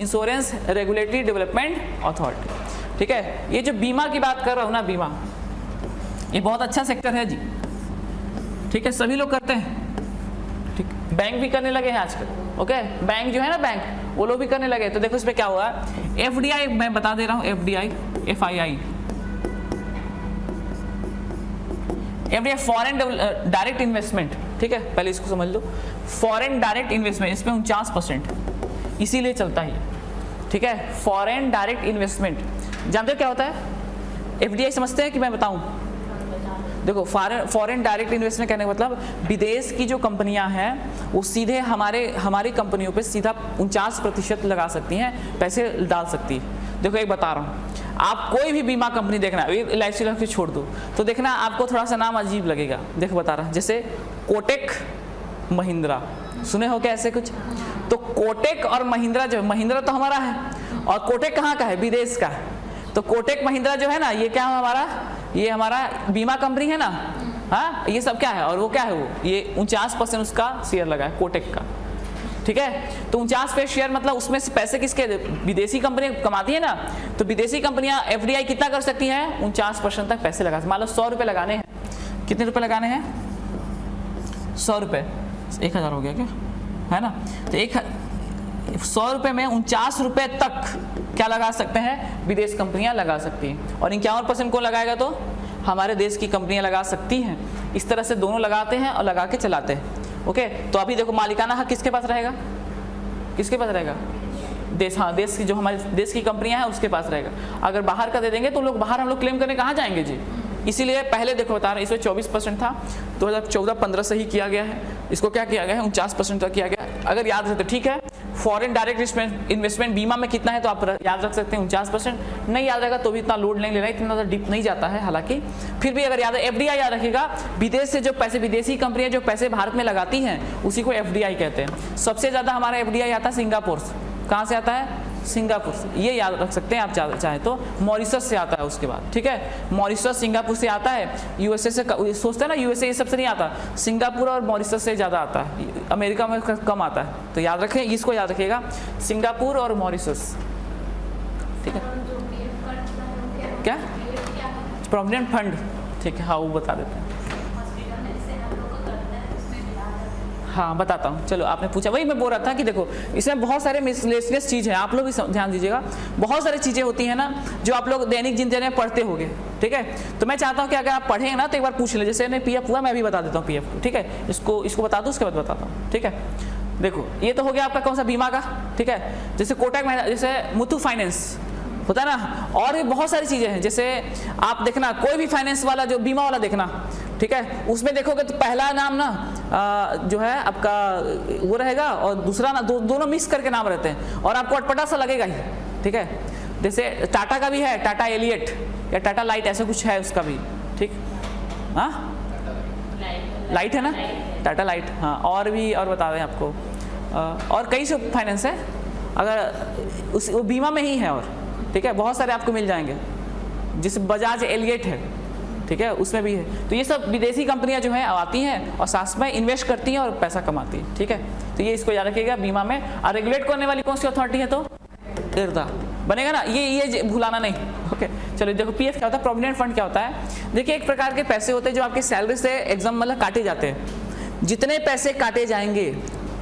A: इंश्योरेंस रेगुलेटरी डेवलपमेंट अथॉरिटी, ठीक है। ये जो बीमा की बात कर रहा हूँ ना, बीमा ये बहुत अच्छा सेक्टर है जी, ठीक है, सभी लोग करते हैं, ठीक, बैंक भी करने लगे हैं आजकल, ओके, बैंक जो है ना बैंक, वो लोग भी करने लगे। तो देखो इसमें क्या हुआ, एफडीआई मैं बता दे रहा हूँ, FDI, FII, FDI foreign direct investment, ठीक है, पहले इसको समझ लो, फॉरेन डायरेक्ट इन्वेस्टमेंट, इसमें 49%, इसीलिए चलता है, ठीक है, फॉरेन डायरेक्ट इन्वेस्टमेंट। जानते हो क्या होता है एफडीआई, समझते हैं कि मैं बताऊं? देखो फॉरेन डायरेक्ट इन्वेस्टमेंट कहने का मतलब विदेश की जो कंपनियां हैं वो सीधे हमारी कंपनियों पे सीधा 49% लगा सकती हैं, पैसे डाल सकती है। देखो एक बता रहा हूँ, आप कोई भी बीमा कंपनी देखना, LIC की छोड़ दो, तो देखना आपको थोड़ा सा नाम अजीब लगेगा। देखो बता रहा, जैसे कोटेक महिंद्रा, सुने हो क्या ऐसे कुछ? तो कोटेक और महिंद्रा, जो महिंद्रा तो हमारा है और कोटेक कहाँ का है? विदेश का। तो कोटेक महिंद्रा जो है ना, ये क्या है हमारा, ये हमारा बीमा कंपनी है ना, हाँ, ये सब क्या है, और वो क्या है, वो ये 49% उसका शेयर लगा है कोटेक का, ठीक है। तो 49% शेयर मतलब उसमें से पैसे किसके, विदेशी कंपनी कमाती है ना, तो विदेशी कंपनियां एफडीआई कितना कर सकती हैं, 49% तक पैसे लगा। मान लो 100 रुपये लगाने हैं, कितने रुपए लगाने हैं? 100 रुपये, 1000 हो गया क्या, है ना। तो 100 रुपये में 49 रुपये तक क्या लगा सकते हैं, विदेश कंपनियां लगा सकती हैं। और 51% कौन लगाएगा? तो हमारे देश की कंपनियां लगा सकती हैं। इस तरह से दोनों लगाते हैं और लगा के चलाते हैं, ओके। तो अभी देखो मालिकाना हक किसके पास रहेगा, किसके पास रहेगा? देश, हाँ, देश की जो हमारे देश की कंपनियां हैं उसके पास रहेगा। अगर बाहर का दे देंगे तो लोग बाहर हम लोग क्लेम करने कहाँ जाएंगे जी? इसीलिए पहले देखो बता रहे, इसमें 24% था, 2014-15 से ही किया गया है, इसको क्या किया गया है, 49% तक किया गया। अगर याद रहे तो ठीक है। फॉरेन डायरेक्ट इन्वेस्टमेंट बीमा में कितना है तो आप याद रख सकते हैं 49%। नहीं याद रहेगा तो भी इतना लोड नहीं लेना, इतना डीप नहीं जाता है, हालांकि फिर भी अगर याद है, एफडीआई याद रखिएगा, विदेश से जो पैसे, विदेशी कंपनियां जो पैसे भारत में लगाती हैं उसी को एफडीआई कहते हैं। सबसे ज्यादा हमारा एफडीआई आता है सिंगापुर से। कहाँ से आता है? सिंगापुर से। ये याद रख सकते हैं आप चाहे तो। मॉरिशस से आता है उसके बाद, ठीक है, मॉरिशस सिंगापुर से आता है। यूएसए से सोचते हैं ना, यूएसए ये सबसे नहीं आता, सिंगापुर और मॉरिशस से ज़्यादा आता है, अमेरिका में कम आता है। तो याद रखें, इसको याद रखिएगा, सिंगापुर और मॉरिशस, ठीक है। क्या? प्रोविडेंट फंड, ठीक है, हाँ वो बता देते हैं। हाँ बताता हूँ, चलो आपने पूछा, वही मैं बोल रहा था कि देखो इसमें बहुत सारे मिसलेनियस चीज़ हैं, आप लोग भी ध्यान दीजिएगा। बहुत सारी चीज़ें होती हैं ना जो आप लोग दैनिक जिंदगी में पढ़ते होंगे, ठीक है। तो मैं चाहता हूँ कि अगर आप पढ़ें ना तो एक बार पूछ लें, जैसे नहीं पीएफ हुआ, मैं भी बता देता हूँ पीएफ, ठीक है। इसको बता दूँ, उसके बाद बताता हूँ, ठीक है। देखो ये तो हो गया आपका कौन सा बीमा का, ठीक है। जैसे कोटक महिंद्रा, जैसे मुथूट फाइनेंस होता है ना, और भी बहुत सारी चीज़ें हैं। जैसे आप देखना कोई भी फाइनेंस वाला जो बीमा वाला देखना, ठीक है, उसमें देखोगे तो पहला नाम ना जो है आपका वो रहेगा और दूसरा ना दोनों मिक्स करके नाम रहते हैं और आपको अटपटा सा लगेगा ही, ठीक है। जैसे टाटा का भी है, टाटा एलियट या टाटा लाइट, ऐसा कुछ है उसका भी, ठीक, हाँ लाइट है ना, टाटा लाइट, हाँ। और भी और बता दें आपको, और कई सब फाइनेंस है, अगर उस वो बीमा में ही है, और ठीक है बहुत सारे आपको मिल जाएंगे। जिस बजाज एलियट है, ठीक है, उसमें भी है। तो ये सब विदेशी कंपनियां जो हैं आती हैं और साथ में इन्वेस्ट करती हैं और पैसा कमाती हैं, ठीक है। तो ये इसको याद रखिएगा बीमा में। और रेगुलेट करने वाली कौन सी अथॉरिटी है? तो IRDA बनेगा ना, ये भुलाना नहीं, ओके। चलो देखो पीएफ क्या होता है, प्रोविडेंट फंड क्या होता है। देखिए एक प्रकार के पैसे होते हैं जो आपके सैलरी से एग्जाम मतलब काटे जाते हैं। जितने पैसे काटे जाएंगे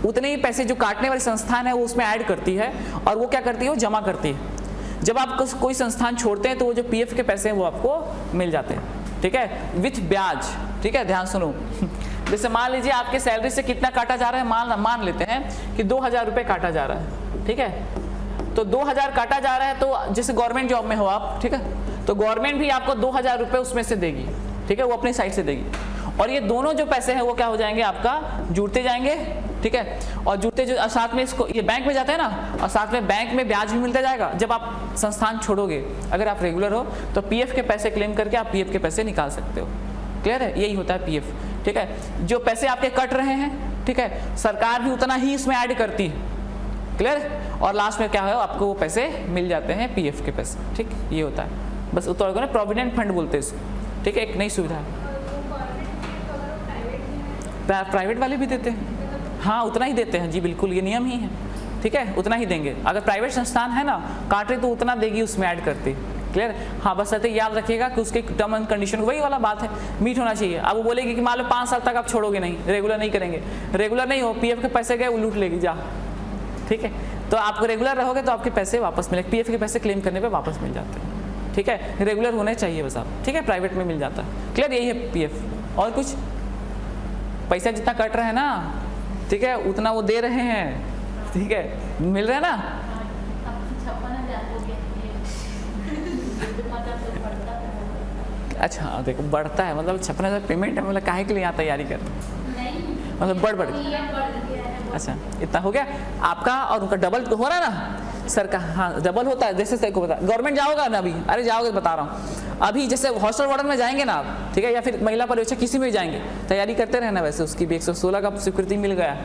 A: उतने ही पैसे जो काटने वाली संस्थान है वो उसमें ऐड करती है और वो क्या करती है, वो जमा करती है। जब आप कोई संस्थान छोड़ते हैं तो वो जो पीएफ के पैसे हैं वो आपको मिल जाते हैं, ठीक है, विथ ब्याज, ठीक है। ध्यान सुनो, जैसे मान लीजिए आपके सैलरी से कितना काटा जा रहा है, मान लेते हैं कि 2000 रुपये काटा जा रहा है, ठीक है। तो 2000 काटा जा रहा है, तो जैसे गवर्नमेंट जॉब में हो आप, ठीक है, तो गवर्नमेंट भी आपको 2000 रुपये उसमें से देगी, ठीक है, वो अपनी साइड से देगी। और ये दोनों जो पैसे हैं वो क्या हो जाएंगे, आपका जुड़ते जाएंगे, ठीक है। और जुड़ते जो साथ में इसको ये बैंक में जाते हैं ना, और साथ में बैंक में ब्याज भी मिलता जाएगा। जब आप संस्थान छोड़ोगे, अगर आप रेगुलर हो तो पीएफ के पैसे क्लेम करके आप पीएफ के पैसे निकाल सकते हो। क्लियर है, यही होता है पीएफ, ठीक है। जो पैसे आपके कट रहे हैं, ठीक है, सरकार भी उतना ही इसमें ऐड करती है, क्लियर। और लास्ट में क्या है, आपको वो पैसे मिल जाते हैं पीएफ के पैसे, ठीक, ये होता है। बस उतर को ना प्रोविडेंट फंड बोलते हैं इसको, ठीक है, एक नई सुविधा है। प्राइवेट वाले भी देते हैं, हाँ उतना ही देते हैं जी, बिल्कुल ये नियम ही है, ठीक है, उतना ही देंगे। अगर प्राइवेट संस्थान है ना काट रही तो उतना देगी, उसमें ऐड करती, क्लियर। हाँ, बस ऐसे याद रखिएगा कि उसके टर्म एंड कंडीशन वही वाला बात है, मीट होना चाहिए। अब वो बोलेगी कि मान लो 5 साल तक आप छोड़ोगे नहीं, रेगुलर नहीं करेंगे, रेगुलर नहीं हो, पीएफ के पैसे गए वो लूट लेगी जा, ठीक है। तो आप रेगुलर रहोगे तो आपके पैसे वापस मिलेंगे, पीएफ के पैसे क्लेम करने पे वापस मिल जाते हैं, ठीक है। रेगुलर होने चाहिए बस आप, ठीक है, प्राइवेट में मिल जाता है, क्लियर। यही है पीएफ। और कुछ, पैसा जितना कट रहा है ना, ठीक है, उतना वो दे रहे हैं, ठीक है, मिल रहा है ना। अच्छा देखो, बढ़ता है मतलब 56,000 पेमेंट है, मतलब काहे के लिए यहाँ तैयारी कर, मतलब बढ़ अच्छा इतना हो गया आपका और उनका डबल हो रहा है ना सर का। हाँ डबल होता है, जैसे सर को बता, गवर्नमेंट जाओगा ना अभी, अरे जाओगे बता रहा हूँ, अभी जैसे हॉस्टल वार्डन में जाएंगे ना आप, ठीक है, या फिर महिला पर्यवेक्षक किसी में जाएंगे, तैयारी करते रहना। वैसे उसकी भी 116 का स्वीकृति मिल गया,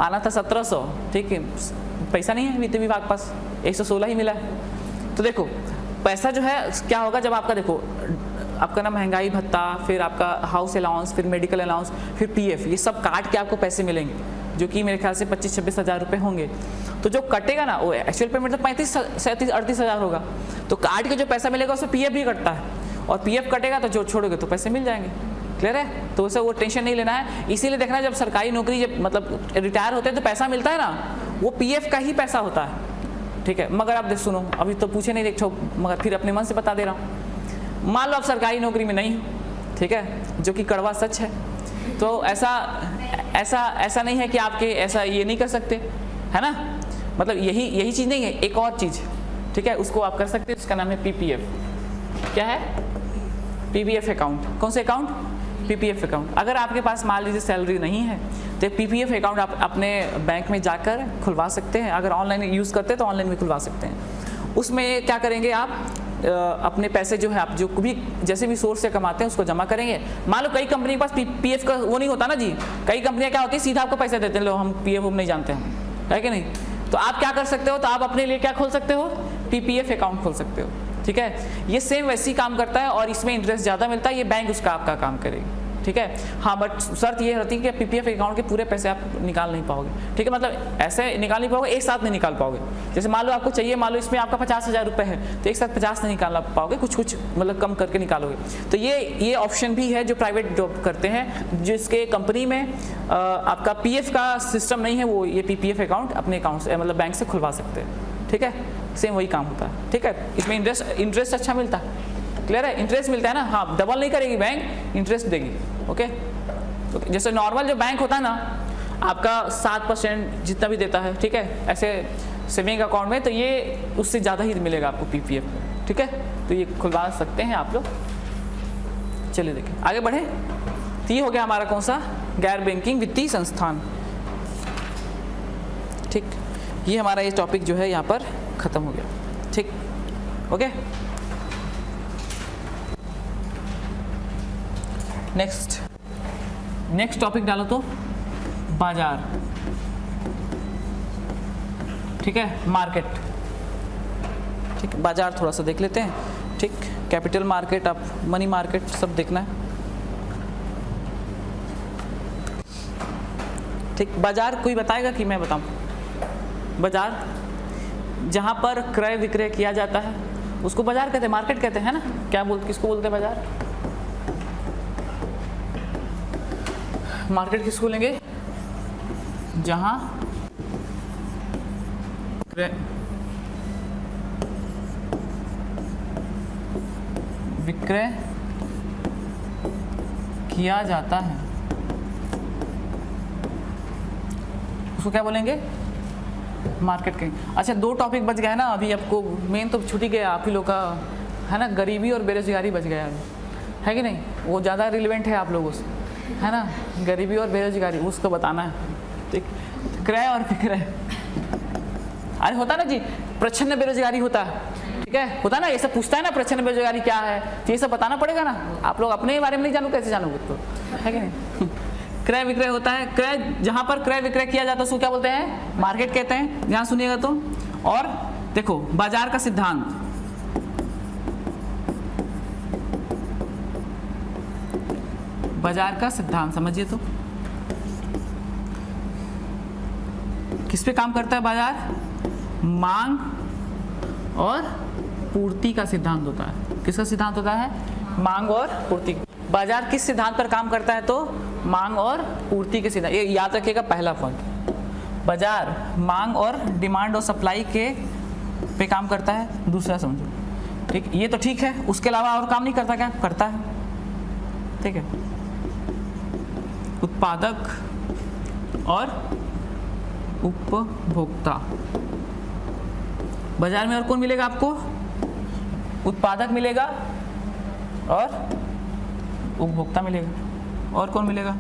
A: आना था 1700, ठीक है, पैसा नहीं है वित्त विभाग पास, 116 ही मिला है। तो देखो पैसा जो है क्या होगा जब आपका, देखो आपका ना महंगाई भत्ता, फिर आपका हाउस अलाउंस, फिर मेडिकल अलाउंस, फिर पीएफ, ये सब काट के आपको पैसे मिलेंगे, जो कि मेरे ख्याल से 25-26 हज़ार रुपये होंगे। तो जो कटेगा ना वो एक्चुअल पेमेंट तो 35-37-38 हज़ार होगा, तो काट के जो पैसा मिलेगा उसमें पीएफ भी कटता है, और पीएफ कटेगा तो जो छोड़ोगे तो पैसे मिल जाएंगे, क्लियर है। तो उसे वो टेंशन नहीं लेना है। इसीलिए देखना जब सरकारी नौकरी, जब मतलब रिटायर होते हैं तो पैसा मिलता है ना, वो पीएफ का ही पैसा होता है, ठीक है। मगर आप सुनो, अभी तो पूछे नहीं देखो, मगर फिर अपने मन से बता दे रहा हूँ। मान लो आप सरकारी नौकरी में नहीं हो, ठीक है, जो कि कड़वा सच है, तो ऐसा नहीं है कि आपके ऐसा ये नहीं कर सकते, है ना, मतलब यही चीज़ नहीं है, एक और चीज़, ठीक है, उसको आप कर सकते हैं, उसका नाम है पीपीएफ। क्या है? PPF account. कौन से अकाउंट? PPF account. अगर आपके पास मान लीजिए सैलरी नहीं है तो पीपीएफ अकाउंट आप अपने बैंक में जाकर खुलवा सकते हैं। अगर ऑनलाइन यूज़ करते हैं तो ऑनलाइन भी खुलवा सकते हैं। उसमें क्या करेंगे आप, अपने पैसे जो है आप जो भी जैसे भी सोर्स से कमाते हैं उसको जमा करेंगे। मान लो कई कंपनी के पास पीएफ का वो नहीं होता ना जी, कई कंपनियां क्या होती है सीधा आपको पैसे देते हैं, लो हम पीएफ नहीं जानते हैं, है कि नहीं। तो आप क्या कर सकते हो, तो आप अपने लिए क्या खोल सकते हो, पीपीएफ अकाउंट खोल सकते हो, ठीक है। ये सेम वैसे ही काम करता है और इसमें इंटरेस्ट ज़्यादा मिलता है, ये बैंक उसका आपका काम करेगी, ठीक है। हाँ बट शर्त ये रहती है कि पीपीएफ अकाउंट के पूरे पैसे आप निकाल नहीं पाओगे, ठीक है, मतलब ऐसे निकाल नहीं पाओगे, एक साथ नहीं निकाल पाओगे। जैसे मान लो आपको चाहिए, मान लो इसमें आपका 50,000 रुपये है तो एक साथ 50 नहीं निकाल पाओगे, कुछ मतलब कम करके निकालोगे। तो ये ऑप्शन भी है जो प्राइवेट जॉब करते हैं, जिसके कंपनी में आपका पीएफ का सिस्टम नहीं है, वो ये पीपीएफ अकाउंट अपने अकाउंट से मतलब बैंक से खुलवा सकते हैं, ठीक है। सेम वही काम होता है, ठीक है। इसमें इंटरेस्ट अच्छा मिलता है, क्लियर है, इंटरेस्ट मिलता है ना। हाँ डबल नहीं करेगी बैंक, इंटरेस्ट देगी, ओके। जैसे नॉर्मल जो बैंक होता है ना आपका 7% जितना भी देता है, ठीक है, ऐसे सेविंग अकाउंट में, तो ये उससे ज़्यादा ही मिलेगा आपको पीपीएफ में, ठीक है। तो ये खुलवा सकते हैं आप लोग। चलिए देखिए आगे बढ़े। तो ये हो गया हमारा कौन सा, गैर बैंकिंग वित्तीय संस्थान, ठीक। ये हमारा ये टॉपिक जो है यहाँ पर ख़त्म हो गया, ठीक, ओके। नेक्स्ट टॉपिक डालो तो बाजार, ठीक है, मार्केट, ठीक। बाजार थोड़ा सा देख लेते हैं, ठीक। कैपिटल मार्केट, आप मनी मार्केट सब देखना है, ठीक। बाजार कोई बताएगा कि मैं बताऊं? बाजार जहां पर क्रय विक्रय किया जाता है उसको बाजार कहते हैं, मार्केट कहते हैं, है ना। क्या किसको बोलते हैं बाजार? मार्केट किसको लेंगे? जहां विक्रय किया जाता है उसको क्या बोलेंगे? मार्केट के। अच्छा 2 टॉपिक बच गए ना अभी, आपको मेन तो छूट ही गया आप ही लोग का, है ना, गरीबी और बेरोजगारी बच गया अभी, है कि नहीं। वो ज़्यादा रिलेवेंट है आप लोगों से, है ना, गरीबी और बेरोजगारी उसको बताना है, ठीक। क्रय और विक्रय, अरे होता ना जी, प्रच्छन्न बेरोजगारी होता है, ठीक है, होता ना, ये सब पूछता है ना प्रच्छन्न बेरोजगारी क्या है, तो ये सब बताना पड़ेगा ना। आप लोग अपने बारे में नहीं जानो कैसे जानोगे, तो है कि नहीं। क्रय विक्रय होता है, क्रय जहां पर क्रय विक्रय किया जाता है उसको क्या बोलते हैं? मार्केट कहते हैं, यहाँ सुनिएगा तो। और देखो बाजार का सिद्धांत, बाजार का सिद्धांत समझिए तो किस पे काम करता है बाजार? मांग और पूर्ति का सिद्धांत होता है। किसका सिद्धांत होता है? मांग और पूर्ति। बाजार किस सिद्धांत पर काम करता है? तो मांग और पूर्ति के सिद्धांत। ये याद रखिएगा पहला पॉइंट। बाजार मांग और डिमांड और सप्लाई के पे काम करता है। दूसरा समझो, ठीक, ये तो ठीक है, उसके अलावा और काम नहीं करता क्या? करता है, ठीक है। उत्पादक और उपभोक्ता, बाजार में और कौन मिलेगा आपको? उत्पादक मिलेगा और उपभोक्ता मिलेगा। और कौन मिलेगा?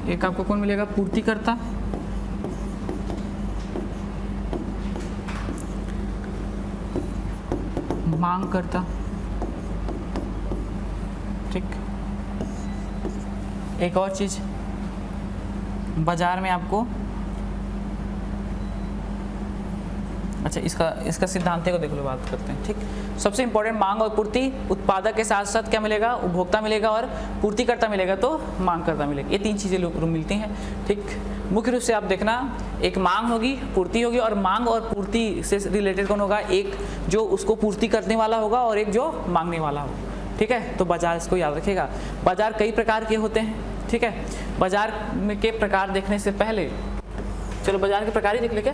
A: एक आपको कौन मिलेगा? पूर्तिकर्ता, मांगकर्ता, ठीक। एक और चीज, बाजार में आपको, अच्छा इसका सिद्धांत को देख लो, बात करते हैं, ठीक। सबसे इंपॉर्टेंट मांग और पूर्ति, उत्पादक के साथ साथ क्या मिलेगा? उपभोक्ता मिलेगा और पूर्तिकर्ता मिलेगा तो मांगकर्ता मिलेगा। ये तीन चीजें मिलती हैं, ठीक। मुख्य रूप से आप देखना, एक मांग होगी, पूर्ति होगी, और मांग और पूर्ति से रिलेटेड कौन होगा? एक जो उसको पूर्ति करने वाला होगा और एक जो मांगने वाला होगा, ठीक है। तो बाजार, इसको याद रखिएगा। बाजार कई प्रकार के होते हैं, ठीक है। बाजार के प्रकार देखने से पहले चलो बाजार के प्रकार ही देख ले क्या?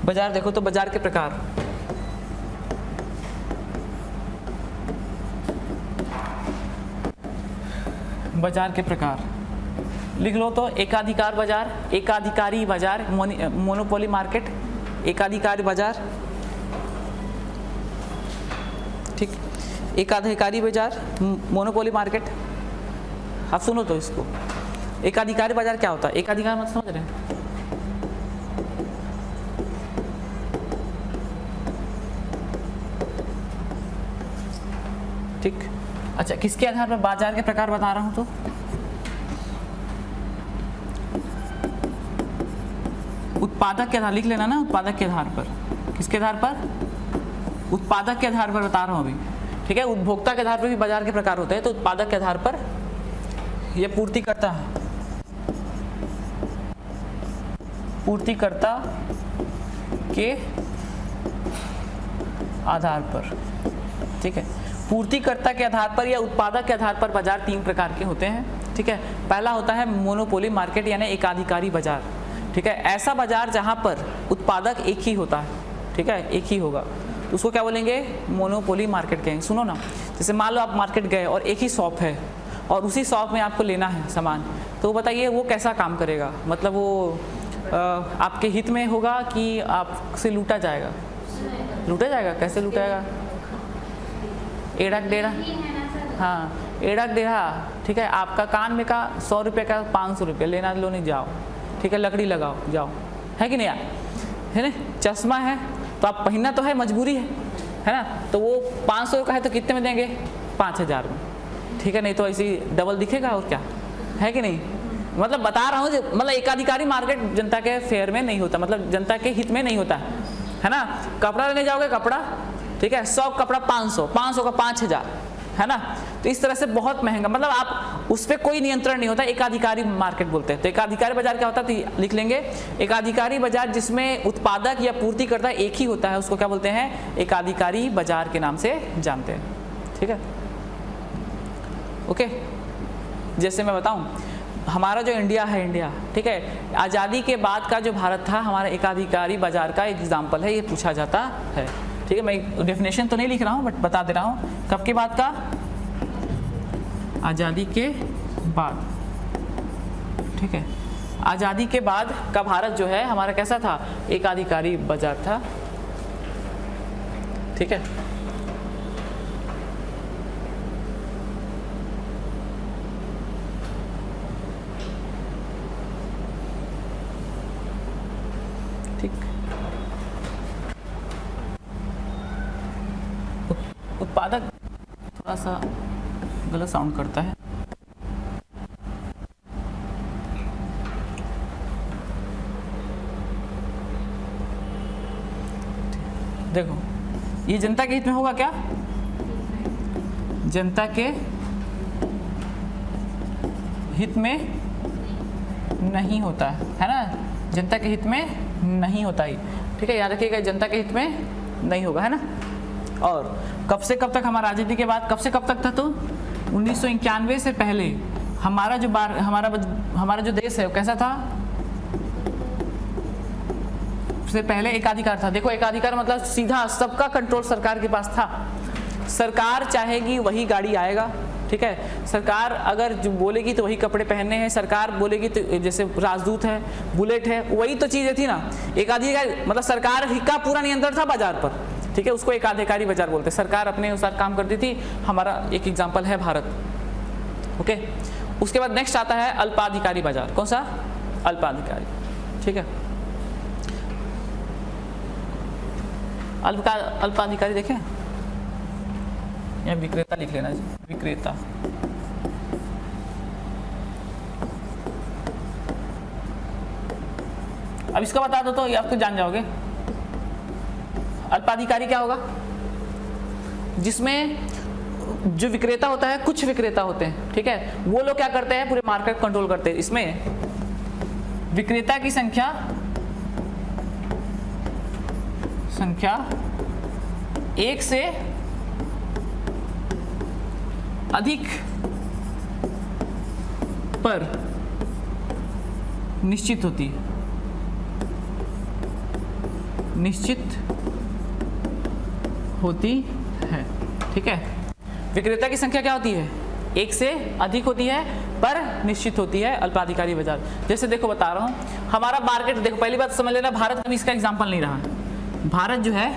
A: बाजार देखो तो बाजार के प्रकार, बाजार के प्रकार लिख लो तो एकाधिकार बाजार, एकाधिकारी बाजार, मोनोपोली मार्केट, एकाधिकारी बाजार, ठीक। एकाधिकारी बाजार, मोनोपोली मार्केट। आप सुनो तो इसको, एकाधिकारी बाजार क्या होता है? एकाधिकार मत समझ रहे हैं? ठीक। अच्छा, किसके आधार पर बाजार के प्रकार बता रहा हूं? तो उत्पादक के आधार, लिख लेना ना, उत्पादक के आधार पर। किसके आधार पर? उत्पादक के आधार पर बता रहा हूं अभी, ठीक है। उपभोक्ता के आधार पर भी बाजार के प्रकार होते हैं, तो उत्पादक के आधार पर ये पूर्तिकर्ता है, पूर्तिकर्ता के आधार पर, ठीक है। पूर्तिकर्ता के आधार पर या उत्पादक के आधार पर बाजार तीन प्रकार के होते हैं, ठीक है। पहला होता है मोनोपोली मार्केट यानी एकाधिकारी बाजार, ठीक है। ऐसा बाजार जहां पर उत्पादक एक ही होता है, ठीक है, एक ही होगा, उसको क्या बोलेंगे? मोनोपोली मार्केट कहेंगे। सुनो ना, जैसे मान लो आप मार्केट गए और एक ही शॉप है और उसी शॉप में आपको लेना है सामान, तो बताइए वो कैसा काम करेगा? मतलब वो आपके हित में होगा कि आपसे लूटा जाएगा? लूटा जाएगा। कैसे लूटाएगा? एड़क डेढ़ा, हाँ, एड़क डेढ़ा, ठीक है। आपका कान में का 100 रुपये का 500 रुपये, लेना लो नहीं जाओ, ठीक है। लकड़ी लगाओ जाओ, है कि नहीं यार? है ना? चश्मा है तो आप पहनना तो है, मजबूरी है ना? तो वो 500 का है तो कितने में देंगे? 5000 में, ठीक है। नहीं तो ऐसी डबल दिखेगा और क्या, है कि नहीं? मतलब बता रहा हूँ, मतलब एकाधिकारी मार्केट जनता के फेयर में नहीं होता, मतलब जनता के हित में नहीं होता है ना। कपड़ा लेने जाओगे, कपड़ा, ठीक है, 100 कपड़ा 500, 500 का 5000, है ना। तो इस तरह से बहुत महंगा, मतलब आप उस पर कोई नियंत्रण नहीं होता, एकाधिकारी मार्केट बोलते हैं। तो एकाधिकारी बाजार क्या होता है? तो लिख लेंगे, एकाधिकारी बाजार जिसमें उत्पादक या पूर्तिकर्ता एक ही होता है, उसको क्या बोलते हैं? एकाधिकारी बाजार के नाम से जानते हैं, ठीक है। ओके, जैसे मैं बताऊं, हमारा जो इंडिया है, इंडिया, ठीक है, आज़ादी के बाद का जो भारत था, हमारा एकाधिकारी बाजार का एग्जाम्पल है, ये पूछा जाता है, ठीक है। मैं डेफिनेशन तो नहीं लिख रहा हूँ, बट बता दे रहा हूँ। कब के बाद का? आज़ादी के बाद, ठीक है। आज़ादी के बाद का भारत जो है हमारा कैसा था? एकाधिकारी बाजार था, ठीक है। ठीक, उत्पादक थोड़ा सा गलत साउंड करता है, देखो ये जनता के हित में होगा क्या? जनता के हित में नहीं होता है ना, जनता के हित में नहीं होता ही, ठीक है, याद रखिएगा, जनता के हित में नहीं होगा, है ना। और कब से कब तक, हमारा आज़ादी के बाद कब से कब तक था, तो 1991 से पहले हमारा जो देश है वो कैसा था, से पहले एकाधिकार था। देखो एकाधिकार मतलब सीधा सबका कंट्रोल सरकार के पास था, सरकार चाहेगी वही गाड़ी आएगा, ठीक है, सरकार अगर जो बोलेगी तो वही कपड़े पहनने हैं, सरकार बोलेगी तो जैसे राजदूत है, बुलेट है, वही तो चीज़ें थी ना। एकाधिकार मतलब सरकार का पूरा नियंत्रण था बाजार पर, ठीक है, उसको एकाधिकारी बाजार बोलते हैं, सरकार अपने अनुसार काम करती थी। हमारा एक एग्जाम्पल है भारत, ओके। उसके बाद नेक्स्ट आता है अल्पाधिकारी बाजार, कौन सा, अल्पाधिकारी, ठीक है। अल्पाधिकारी देखें, या विक्रेता लिख लेना, विक्रेता, अब इसका बता दो तो आप तो जान जाओगे। अल्पाधिकारी क्या होगा, जिसमें जो विक्रेता होता है, कुछ विक्रेता होते हैं, ठीक है, वो लोग क्या करते हैं, पूरे मार्केट कंट्रोल करते हैं। इसमें विक्रेता की संख्या एक से अधिक पर निश्चित होती है, ठीक है। विक्रेता की संख्या क्या होती है, एक से अधिक होती है पर निश्चित होती है, अल्पाधिकारी बाजार। जैसे देखो बता रहा हूं, हमारा मार्केट देखो, पहली बात समझ लेना, भारत कभी इसका एग्जाम्पल नहीं रहा। भारत जो है,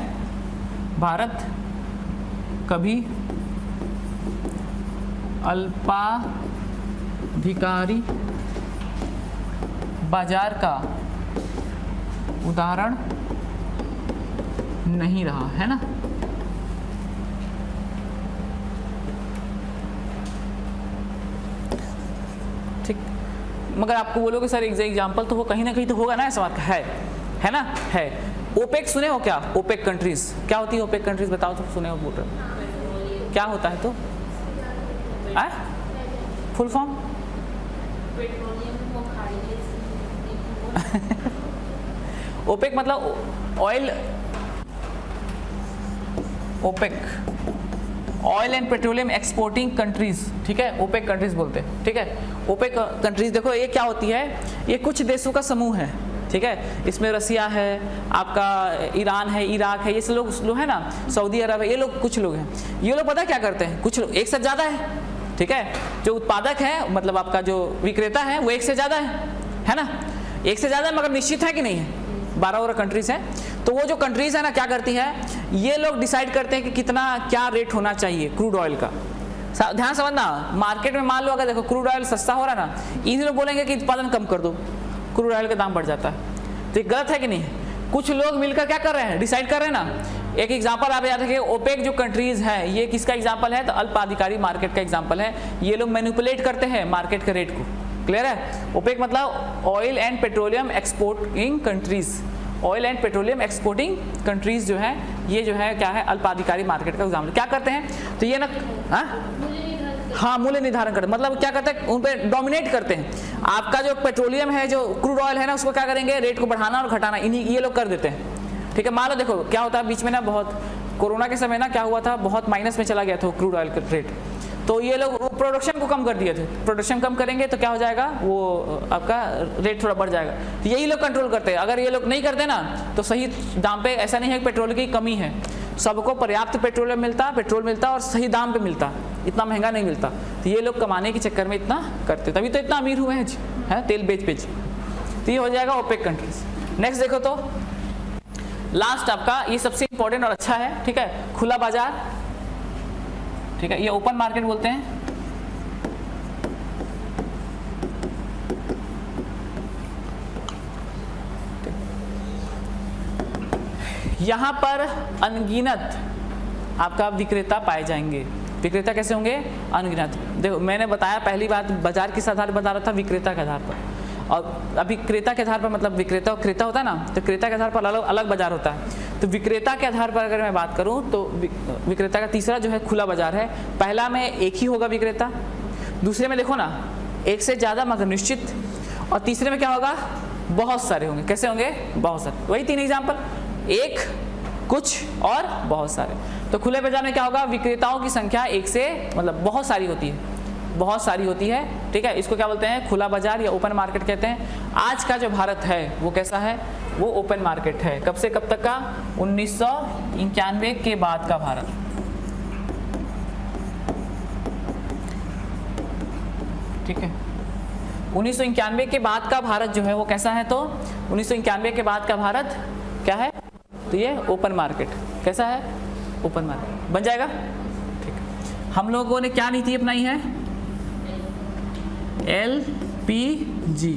A: भारत कभी अल्पाधिकारी बाजार का उदाहरण नहीं रहा, है ना। ठीक, मगर आपको बोलोगे सर एग्जाम्पल तो वो कहीं ना कहीं तो होगा ना, ऐसा बात है ना, है। ओपेक सुने हो क्या, ओपेक कंट्रीज क्या होती है, ओपेक कंट्रीज बताओ तो, सुने हो, बोल रहे हो क्या होता है, तो फुल फॉर्म ओपेक मतलब oil, OPEC oil and petroleum exporting countries, ठीक है, ओपेक कंट्रीज बोलते हैं, ठीक है। ओपेक कंट्रीज देखो ये क्या होती है, ये कुछ देशों का समूह है, ठीक है। इसमें रसिया है, आपका ईरान है, इराक है, ये सब लोग है ना, सऊदी अरब है, ये लोग कुछ लोग हैं। ये लोग पता क्या करते हैं, कुछ लोग एक से ज़्यादा है, ठीक है, जो उत्पादक है मतलब आपका जो विक्रेता है वो एक से ज़्यादा है ना, एक से ज़्यादा, मगर निश्चित है कि नहीं है, 12 कंट्रीज हैं। तो वो जो कंट्रीज है ना क्या करती है, ये लोग डिसाइड करते हैं कि कितना क्या रेट होना चाहिए क्रूड ऑयल का। ध्यान समझना, मार्केट में मान लो अगर देखो क्रूड ऑयल सस्ता हो रहा है ना, इन्हीं लोग बोलेंगे कि उत्पादन कम कर दो, क्रूड ऑयल का दाम बढ़ जाता है, तो ये गलत है कि नहीं। कुछ लोग मिलकर क्या कर रहे हैं, डिसाइड कर रहे हैं ना। एक एग्जांपल आप याद रखिए, ओपेक जो कंट्रीज है ये किसका एग्जांपल है, तो अल्पाधिकारी मार्केट का एग्जांपल है। ये लोग मैनिपुलेट करते हैं मार्केट के रेट को, क्लियर है। ओपेक मतलब oil and petroleum exporting countries, oil and petroleum exporting countries जो है, ये जो है क्या है, अल्पाधिकारी मार्केट का एग्जाम्पल। क्या करते हैं, तो ये ना हाँ मूल्य निर्धारण करते, मतलब क्या करते हैं, उन पर डोमिनेट करते हैं। आपका जो पेट्रोलियम है, जो क्रूड ऑयल है ना, उसको क्या करेंगे, रेट को बढ़ाना और घटाना, इन्हीं ये लोग कर देते हैं, ठीक है। मान लो देखो क्या होता है, बीच में ना बहुत कोरोना के समय ना क्या हुआ था, बहुत माइनस में चला गया था क्रूड ऑयल का रेट, तो ये लोग प्रोडक्शन को कम कर दिए थे। प्रोडक्शन कम करेंगे तो क्या हो जाएगा, वो आपका रेट थोड़ा बढ़ जाएगा, तो यही लोग कंट्रोल करते हैं। अगर ये लोग नहीं करते ना तो सही दाम पे, ऐसा नहीं है कि पेट्रोल की कमी है, सबको पर्याप्त पेट्रोल मिलता और सही दाम पे मिलता, इतना महंगा नहीं मिलता। तो ये लोग कमाने के चक्कर में इतना करते, तभी तो इतना अमीर हुए हैं जी, है तेल बेच। तो ये हो जाएगा ओपेक कंट्रीज। नेक्स्ट देखो तो लास्ट आपका, ये सबसे इंपॉर्टेंट और अच्छा है, ठीक है, खुला बाजार, ठीक है, ये ओपन मार्केट बोलते हैं। यहां पर अनगिनत आपका विक्रेता पाए जाएंगे। विक्रेता कैसे होंगे, अनगिनत। देखो मैंने बताया पहली बात, बाजार किस आधार पर बता रहा था, विक्रेता के आधार पर। और अभी क्रेता के आधार पर मतलब विक्रेता और क्रेता होता है ना, तो क्रेता के आधार पर अलग अलग बाजार होता है। तो विक्रेता के आधार पर अगर मैं बात करूं तो विक्रेता का तीसरा जो है खुला बाजार है। पहला में एक ही होगा विक्रेता, दूसरे में देखो ना एक से ज्यादा मगर निश्चित, और तीसरे में क्या होगा, बहुत सारे होंगे। कैसे होंगे, बहुत सारे। वही 3 एग्जाम्पल, एक, कुछ और बहुत सारे। तो खुले बाजार में क्या होगा, विक्रेताओं की संख्या एक से मतलब बहुत सारी होती है, बहुत सारी होती है, ठीक है। इसको क्या बोलते हैं, खुला बाजार या ओपन मार्केट कहते हैं। आज का जो भारत है वो कैसा है, वो ओपन मार्केट है। कब से कब तक का, 1991 के बाद का भारत, ठीक है। 1991 के बाद का भारत जो है वो कैसा है, तो 1991 के बाद का भारत क्या है, तो ये ओपन मार्केट। कैसा है, ओपन मार्केट बन जाएगा, ठीक है। हम लोगों ने क्या नीति अपनाई है, LPG,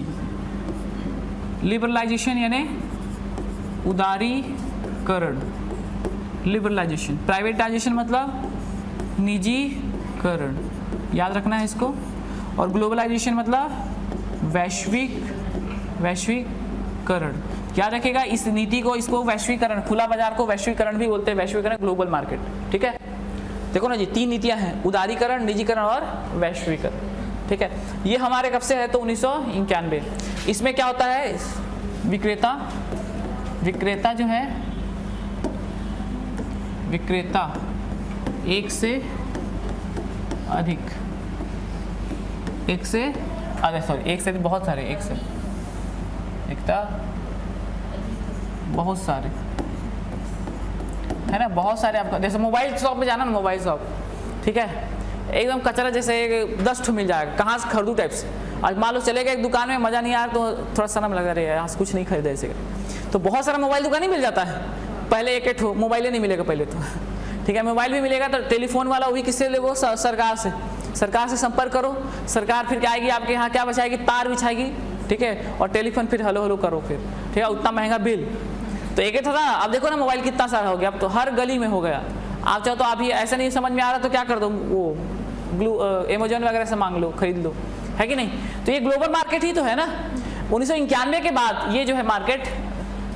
A: लिबरलाइजेशन यानी उदारीकरण, लिबरलाइजेशन। प्राइवेटाइजेशन मतलब निजीकरण, याद रखना है इसको। और ग्लोबलाइजेशन मतलब वैश्वीकरण, याद रखिएगा इस नीति को, इसको वैश्वीकरण, खुला बाजार को वैश्वीकरण भी बोलते हैं, वैश्वीकरण, ग्लोबल मार्केट, ठीक है। देखो ना जी, 3 नीतियां हैं, उदारीकरण, निजीकरण और वैश्वीकरण, ठीक है। ये हमारे कब से है, तो 1991। इसमें क्या होता है, विक्रेता जो है, विक्रेता एक से अधिक, एक से बहुत सारे, एक से बहुत सारे, है ना, बहुत सारे। आपका जैसे मोबाइल शॉप में जाना ना, मोबाइल शॉप, ठीक है, एकदम कचरा जैसे 10 ठो मिल जाएगा, कहाँ से खरीदूँ टाइप से। आज मान लो चले गए एक दुकान में, मज़ा नहीं आया तो थोड़ा शर्म लगा रही है, यहाँ से कुछ नहीं खरीदा ऐसे। तो बहुत सारा मोबाइल दुकान ही मिल जाता है, पहले एक ठो मोबाइल ही नहीं मिलेगा पहले तो, ठीक है। मोबाइल भी मिलेगा तो टेलीफोन वाला वो भी किससे लेगो, सरकार से संपर्क करो। सरकार फिर क्या आएगी आपके यहाँ, क्या बचाएगी, तार बिछाएगी, ठीक है। और टेलीफोन फिर हेलो करो फिर, ठीक है। उतना महंगा बिल तो एक था ना। अब देखो ना मोबाइल कितना सारा हो गया, अब तो हर गली में हो गया। आप चाहो तो आप ये ऐसा नहीं समझ में आ रहा तो क्या कर दो, वो अमेजोन वगैरह से मांग लो, खरीद लो, है कि नहीं। तो ये ग्लोबल मार्केट ही तो है ना। 1991 के बाद ये जो है मार्केट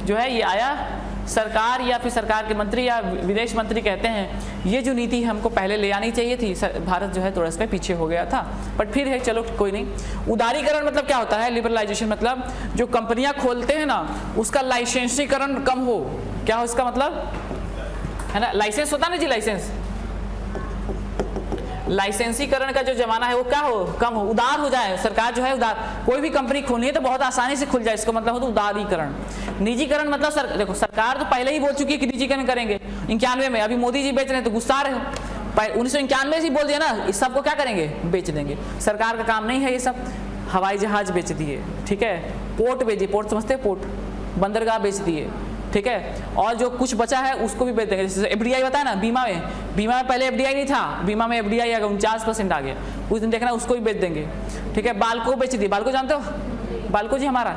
A: जो है ये आया। सरकार या फिर सरकार के मंत्री या विदेश मंत्री कहते हैं ये जो नीति हमको पहले ले आनी चाहिए थी, भारत जो है थोड़ा इसमें पीछे हो गया था, बट फिर है, चलो कोई नहीं। उदारीकरण मतलब क्या होता है, लिबरलाइजेशन मतलब जो कंपनियां खोलते हैं ना उसका लाइसेंसीकरण कम हो। क्या हो इसका मतलब, है ना, लाइसेंस होता ना जी, लाइसेंसीकरण का जो जमाना है वो क्या हो, कम हो, उदार हो जाए। सरकार जो है उदार, कोई भी कंपनी खोलनी है तो बहुत आसानी से खुल जाए, इसका मतलब होता है उदारीकरण। निजीकरण मतलब देखो सरकार तो पहले ही बोल चुकी है कि निजीकरण करेंगे 91 में, अभी मोदी जी बेच रहे हैं तो गुस्सा रहे हो। 1991 से बोल दिया ना, इस सबको क्या करेंगे, बेच देंगे। सरकार का काम नहीं है ये सब। हवाई जहाज बेच दिए, ठीक है, पोर्ट बेच दिए, पोर्ट समझते हैं, पोर्ट, बंदरगाह बेच दिए, ठीक है। और जो कुछ बचा है उसको भी बेच देंगे। जैसे एफडीआई बताया ना, बीमा में पहले एफडीआई नहीं था, बीमा में एफडीआई आ गया, 49% आ गया, उस दिन देखना उसको भी बेच देंगे, ठीक है। बाल्को बेच दी, बाल्को जानते हो, बाल्को जी हमारा,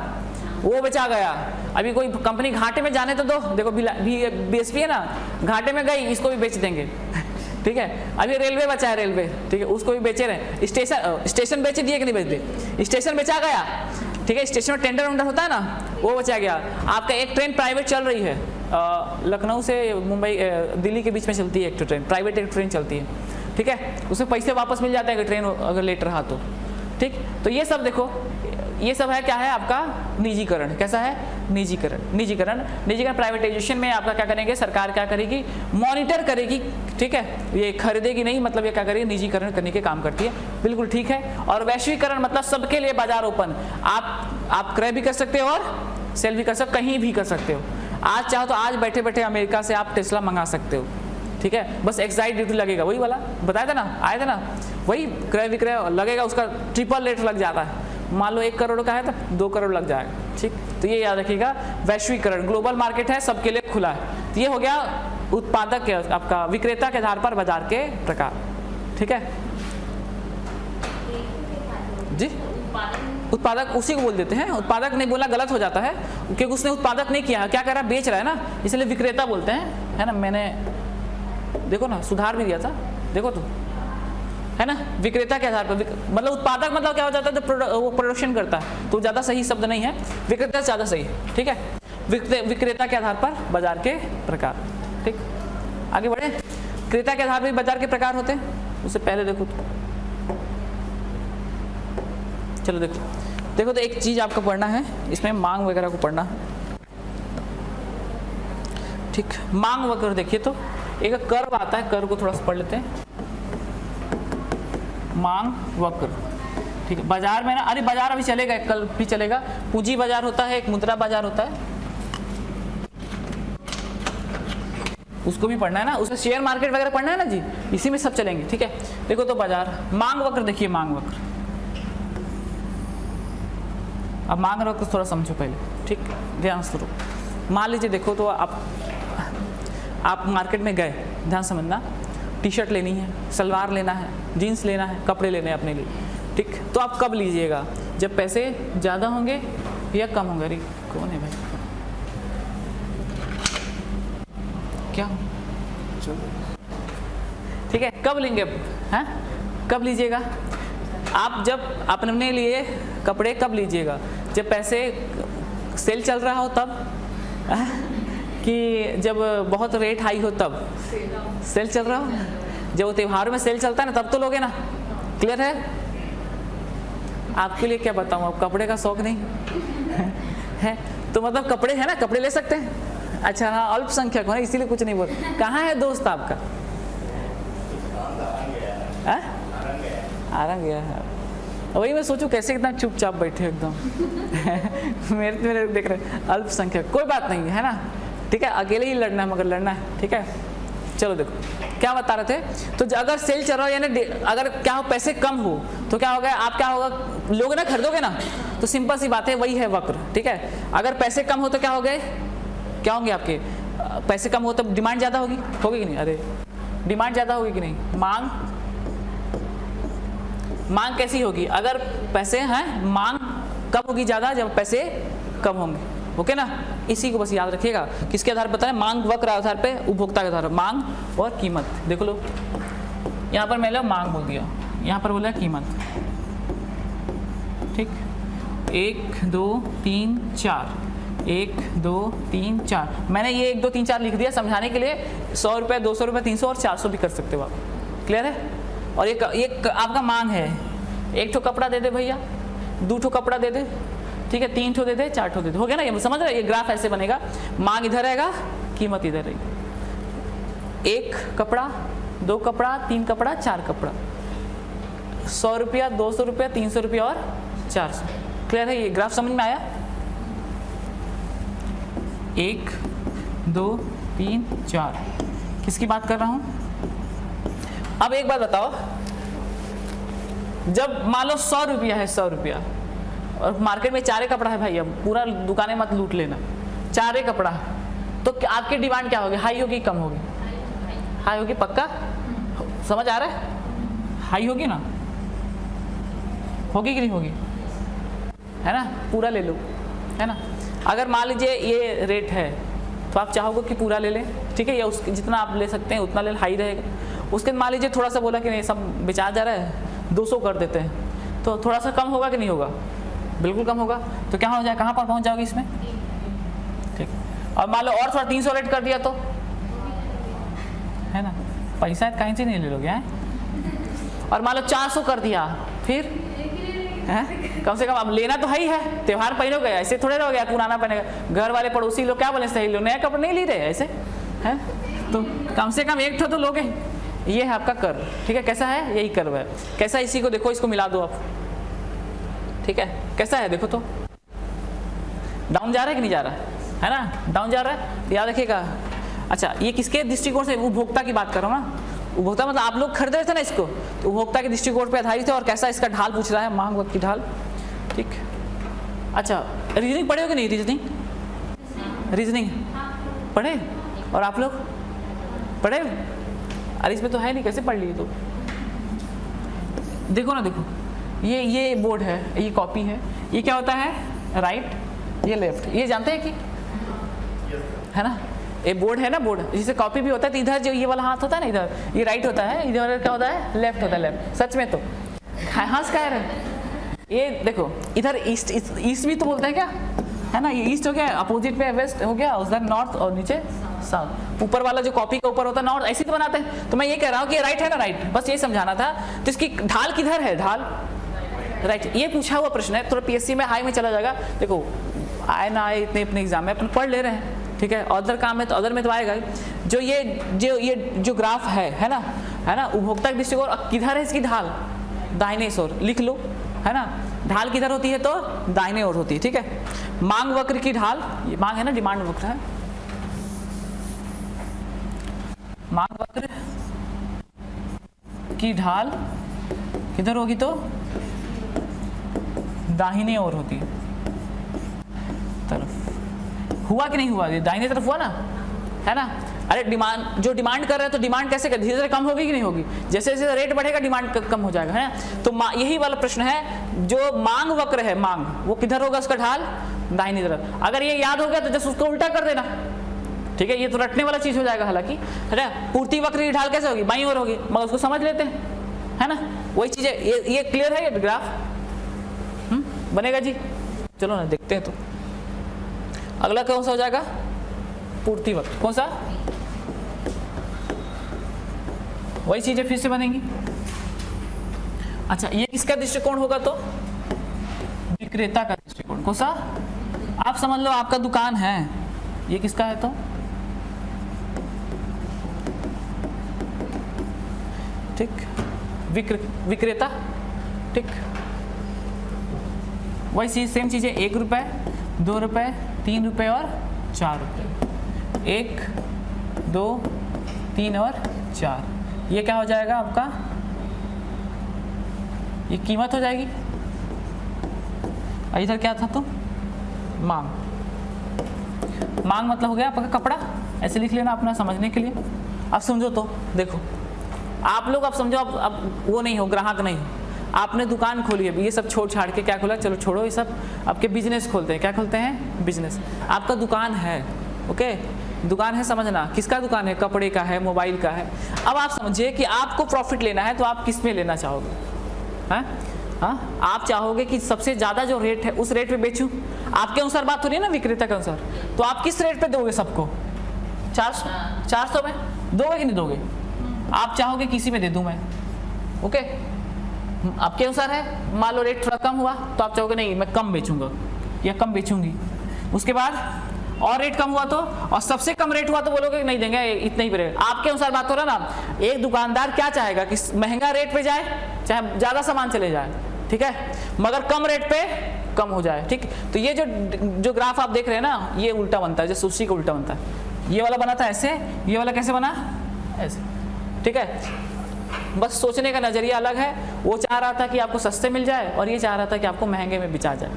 A: वो बेचा गया। अभी कोई कंपनी घाटे में जाने तो दो, देखो बीएसपी है ना, घाटे में गई, इसको भी बेच देंगे, ठीक है। अभी रेलवे बचा है, रेलवे, ठीक है, उसको भी बेचे रहे। स्टेशन बेच दिए कि नहीं बेच दिए, स्टेशन बेचा गया, ठीक है। स्टेशन में टेंडर वेंडर होता है ना, वो बचा गया। आपका एक ट्रेन प्राइवेट चल रही है, लखनऊ से मुंबई दिल्ली के बीच में चलती है एक ट्रेन, प्राइवेट एक ट्रेन चलती है, ठीक है। उसमें पैसे वापस मिल जाते हैं अगर ट्रेन अगर लेट रहा तो, ठीक। तो ये सब देखो, ये सब है क्या है आपका निजीकरण। कैसा है, निजीकरण प्राइवेटाइजेशन में आपका क्या करेंगे, सरकार क्या करेगी, मॉनिटर करेगी, ठीक है। ये खरीदेगी नहीं, मतलब ये क्या करेगी, निजीकरण करने के काम करती है, बिल्कुल ठीक है। और वैश्वीकरण मतलब सबके लिए बाजार ओपन, आप क्रय भी कर सकते हो और सेल भी कर सकते हो, कहीं भी कर सकते हो। आज चाहो तो आज बैठे बैठे अमेरिका से आप टेस्ला मंगा सकते हो, ठीक है। बस एक्साइज ड्यूटी लगेगा, वही वाला बताया था ना, आया था ना, वही क्रय विक्रय लगेगा, उसका ट्रिपल रेट लग जाता है। मान लो 1 करोड़ का है तो 2 करोड़ लग जाएगा, ठीक। तो ये याद रखिएगा, वैश्वीकरण, ग्लोबल मार्केट है, सबके लिए खुला है। तो ये हो गया उत्पादक के आपका विक्रेता के आधार पर बाजार के प्रकार, ठीक है जी। उत्पादक उसी को बोल देते हैं, उत्पादक नहीं बोलना गलत हो जाता है क्योंकि उसने उत्पादक नहीं किया है, क्या कर रहा है, बेच रहा है ना, इसलिए विक्रेता बोलते हैं, है ना। मैंने देखो ना सुधार भी दिया था, देखो तो, है ना। विक्रेता के आधार पर मतलब उत्पादक मतलब क्या हो जाता है, तो वो प्रोडक्शन करता है, तो ज़्यादा सही शब्द नहीं है, विक्रेता ज़्यादा सही है, ठीक है। विक्रेता के आधार पर बाजार के प्रकार, ठीक। आगे बढ़े, क्रेता के आधार पर बाजार के प्रकार होते हैं। उससे पहले देखो तो चलो देखो तो एक चीज़ आपको पढ़ना है, इसमें मांग वगैरह को पढ़ना है, ठीक। मांग वक्र देखिए तो एक कर्व आता है, कर्व को थोड़ा सा पढ़ लेते हैं। मांग वक्र, ठीक है। बाजार में ना, अरे बाजार अभी चलेगा, कल भी चलेगा। पूंजी बाजार होता है, एक मुद्रा बाजार होता है, उसको भी पढ़ना है ना, उसमें शेयर मार्केट वगैरह पढ़ना है ना जी, इसी में सब चलेंगे, ठीक है। देखो तो बाजार, मांग वक्र देखिए, मांग वक्र। अब मांग वक्र थोड़ा समझो पहले, ठीक, ध्यान से। मान लीजिए देखो तो आप मार्केट में गए, ध्यान समझना, टी शर्ट लेनी है, सलवार लेना है, जीन्स लेना है, कपड़े लेने हैं अपने लिए, ठीक। तो आप कब लीजिएगा? जब पैसे ज़्यादा होंगे या कम होंगे? अरे कौन है भाई, क्या, ठीक है, कब लेंगे? हैं, कब लीजिएगा आप? जब अपने लिए कपड़े कब लीजिएगा? जब पैसे सेल चल रहा हो तब, कि जब बहुत रेट हाई हो तब? सेल चल रहा हो, जब त्योहारों में सेल चलता है ना तब तो लोगे ना। क्लियर है? आपके लिए क्या बताऊँ, अब कपड़े का शौक नहीं है तो मतलब कपड़े है ना, कपड़े ले सकते हैं। अच्छा हाँ, अल्पसंख्यक हो ना, इसीलिए कुछ नहीं बोल। कहाँ है दोस्त आपका? आरंग गया है। वही मैं सोचूं कैसे इतना चुपचाप बैठे एकदम मेरे देख रहे अल्पसंख्यक, कोई बात नहीं है ना, ठीक है, अकेले ही लड़ना है, मगर लड़ना है, ठीक है। चलो देखो क्या बता रहे थे, तो अगर सेल चल रहा हो, यानी अगर क्या हो, पैसे कम हो तो क्या होगा, आप क्या होगा, लोग ना खरीदोगे ना, तो सिंपल सी बात है, वही है वक्र, ठीक है। अगर पैसे कम हो तो क्या हो गए, क्या होंगे आपके? पैसे कम हो तो डिमांड ज़्यादा होगी कि नहीं? अरे डिमांड ज़्यादा होगी कि नहीं? मांग कैसी होगी? अगर पैसे हैं, मांग कब होगी? ज़्यादा, जब पैसे कम होंगे, ओके ना। इसी को बस याद रखिएगा, किसके आधार पर बताएं? मांग वक्र आधार पे, उपभोक्ता के आधार पर, मांग और कीमत। देखो लो, यहाँ पर मैंने मांग बोल दिया, यहाँ पर बोला कीमत, ठीक। 1 2 3 4, 1 2 3 4, मैंने ये 1 2 3 4 लिख दिया समझाने के लिए। 100 रुपये, 200 रुपये, 300 और 400 भी कर सकते हो आप। क्लियर है? और एक आपका मांग है, 1 ठो कपड़ा दे दे भैया, 2 ठो कपड़ा दे दे, ठीक है, 3 ठो दे दे, 4 ठो दे दे, हो गया ना। ये समझ रहे? ये ग्राफ ऐसे बनेगा, मांग इधर रहेगा, कीमत इधर रहेगी। 1 कपड़ा, 2 कपड़ा, 3 कपड़ा, 4 कपड़ा, 100 रुपया, 200 रुपया, 300 रुपया और 400। क्लियर है? ये ग्राफ समझ में आया? 1 2 3 4, किसकी बात कर रहा हूं? अब एक बात बताओ, जब मान लो 100 रुपया है, 100 रुपया, और मार्केट में 4 कपड़ा है भाई, अब पूरा दुकानें मत लूट लेना, 4 कपड़ा, तो आपकी डिमांड क्या होगी? हाई होगी, कम होगी? हाई होगी, पक्का? समझ आ रहा है? हाई होगी ना, होगी कि नहीं होगी? है ना, पूरा ले लो, है ना। अगर मान लीजिए ये रेट है तो आप चाहोगे कि पूरा ले लें, ठीक है, या उस जितना आप ले सकते हैं उतना ले, हाई रहेगा। उसके मान लीजिए थोड़ा सा बोला कि नहीं, सब बेचा जा रहा है, 200 कर देते हैं, तो थोड़ा सा कम होगा कि नहीं होगा? बिल्कुल कम होगा। तो क्या हो जाए, कहाँ पर पहुँच जाओगे इसमें, ठीक। और मान लो और थोड़ा 300 रेट कर दिया तो, है ना, पैसा कहीं से नहीं ले लोगे, हैं। और मान लो 400 कर दिया, फिर है, कम से कम अब लेना तो है ही है, त्योहार पहनोगे, ऐसे थोड़े रहोगे पुराना पहनेगा। घर वाले पड़ोसी लोग क्या बोले, सही लो, नया कपड़ा नहीं ले रहे ऐसे, है, तो कम से कम 1 ठो तो लोगे। ये है आपका कर्व, ठीक है। कैसा है? यही कर्व है। कैसा? इसी को देखो, इसको मिला दो आप, ठीक है। कैसा है देखो तो, डाउन जा रहा है कि नहीं जा रहा है ना, डाउन जा रहा है, याद रखिएगा। अच्छा, ये किसके दृष्टिकोण से? उपभोक्ता की बात कर रहा हूँ ना, उपभोक्ता मतलब आप लोग खरीद रहे थे ना इसको, तो उपभोक्ता के दृष्टिकोण पे आधारित है। और कैसा इसका ढाल पूछ रहा है, मांग वक्र की ढाल, ठीक। अच्छा, रीजनिंग पढ़े हो कि नहीं? रीजनिंग पढ़े? और आप लोग पढ़े? अरे इसमें तो है नहीं, कैसे पढ़ लिए? तो देखो ना, देखो ये बोर्ड है, ये कॉपी है, ये क्या होता है? राइट, ये लेफ्ट, ये जानते हैं कि, है ना, ये बोर्ड है ना, बोर्ड जिसे कॉपी भी होता है, तो इधर जो ये वाला हाथ होता है ना, इधर ये राइट होता है, इधर क्या होता है? लेफ्ट होता है। लेफ्ट, सच में तो हंस कह रहे, ये देखो इधर ईस्ट भी तो बोलते हैं क्या, है ना, ये ईस्ट हो गया, अपोजिट में वेस्ट हो गया, उधर नॉर्थ, और नीचे साउथ। ऊपर वाला जो कॉपी का ऊपर होता है नॉर्थ, ऐसे तो बनाते हैं। तो मैं ये कह रहा हूँ कि राइट है ना, राइट, बस ये समझाना था। तो इसकी ढाल किधर है? ढाल राइट, ये पूछा हुआ प्रश्न है, थोड़ा पीएससी में हाई में चला जाएगा। देखो आए ना आए इतने अपने एग्जाम में अपन पढ़ ले रहे हैं, ठीक है। अदर काम में तो अदर में तो आएगा। जो ये जो ग्राफ है ना, उपभोक्ता के दृष्टिकोण किधर है इसकी ढाल, दाहिने ओर लिख लो, है ना। ढाल किधर होती है तो दाहिने ओर होती है, ठीक है। मांग वक्र की ढाल, ये मांग है ना, डिमांड वक्र है, मांग वक्र की ढाल किधर होगी तो दाहिने ओर होती है तरफ। हुआ कि नहीं हुआ, ये दाहिने तरफ हुआ ना, है ना। अरे जो डिमांड कर रहे हैं तो डिमांड कैसे कर, धीरे धीरे कम होगी कि नहीं होगी, जैसे जैसे रेट बढ़ेगा डिमांड कम हो जाएगा, है। तो यही वाला प्रश्न है, जो मांग वक्र है, मांग वो किधर होगा, उसका ढाल दाहिनी तरफ। अगर ये याद हो गया तो जस्ट उसको उल्टा कर देना, ठीक है। ये तो रटने वाला चीज हो जाएगा हालांकि, है ना। पूर्ति वक्र की ढाल कैसे होगी, बाईं ओर होगी, मगर उसको समझ लेते हैं, है ना। वही चीज है, ये क्लियर है ये ग्राफ, बनेगा जी। चलो ना देखते हैं। तो अगला कौन सा हो जाएगा, पूर्ति वक्र, कौन सा, वही चीजें फिर से बनेंगी। अच्छा, ये किसका दृष्टिकोण होगा तो विक्रेता का दृष्टिकोण, कौन सा, आप समझ लो आपका दुकान है, ये किसका है तो ठीक, विक्रेता, ठीक। वही चीज सेम चीजें, 1 रुपए, 2 रुपए, 3 रुपए और 4 रुपए, 1, 2, 3 और 4, ये क्या हो जाएगा आपका, ये कीमत हो जाएगी। इधर क्या था तो मांग, मांग मतलब हो गया आपका कपड़ा, ऐसे लिख लेना अपना समझने के लिए। अब समझो तो देखो, आप लोग अब समझो, अब वो नहीं हो, ग्राहक नहीं हो, आपने दुकान खोली है, ये सब छोड़ छाड़ के क्या खोला, चलो छोड़ो ये सब, आपके बिजनेस खोलते हैं, क्या खोलते हैं, बिजनेस। आपका दुकान है, ओके, दुकान है, समझना किसका दुकान है, कपड़े का है, मोबाइल का है। अब आप समझिए कि आपको प्रॉफिट लेना है तो आप किस में लेना चाहोगे, हाँ, आप चाहोगे कि सबसे ज्यादा जो रेट है उस रेट पे बेचूं, आपके अनुसार बात हो रही है ना, विक्रेता के अनुसार। तो आप किस रेट पे दोगे सबको, 400 में दोगे कि नहीं दोगे, आप चाहोगे किसी में दे दूं मैं, ओके, आपके अनुसार है। मान लो रेट थोड़ा कम हुआ तो आप चाहोगे नहीं मैं कम बेचूंगा या कम बेचूंगी। उसके बाद और रेट कम हुआ तो, और सबसे कम रेट हुआ तो बोलोगे नहीं देंगे, इतना ही रेट। आपके अनुसार बात हो रहा ना। एक दुकानदार क्या चाहेगा कि महंगा रेट पे जाए, चाहे ज्यादा सामान चले जाए, ठीक है, मगर कम रेट पे कम हो जाए, ठीक। तो ये जो ग्राफ आप देख रहे हैं ना, ये उल्टा बनता है, जैसे उसी का उल्टा बनता है। ये वाला बना था ऐसे, ये वाला कैसे बना, ऐसे, ठीक है। बस सोचने का नजरिया अलग है। वो चाह रहा था कि आपको सस्ते मिल जाए और ये चाह रहा था कि आपको महंगे में बिचा जाए,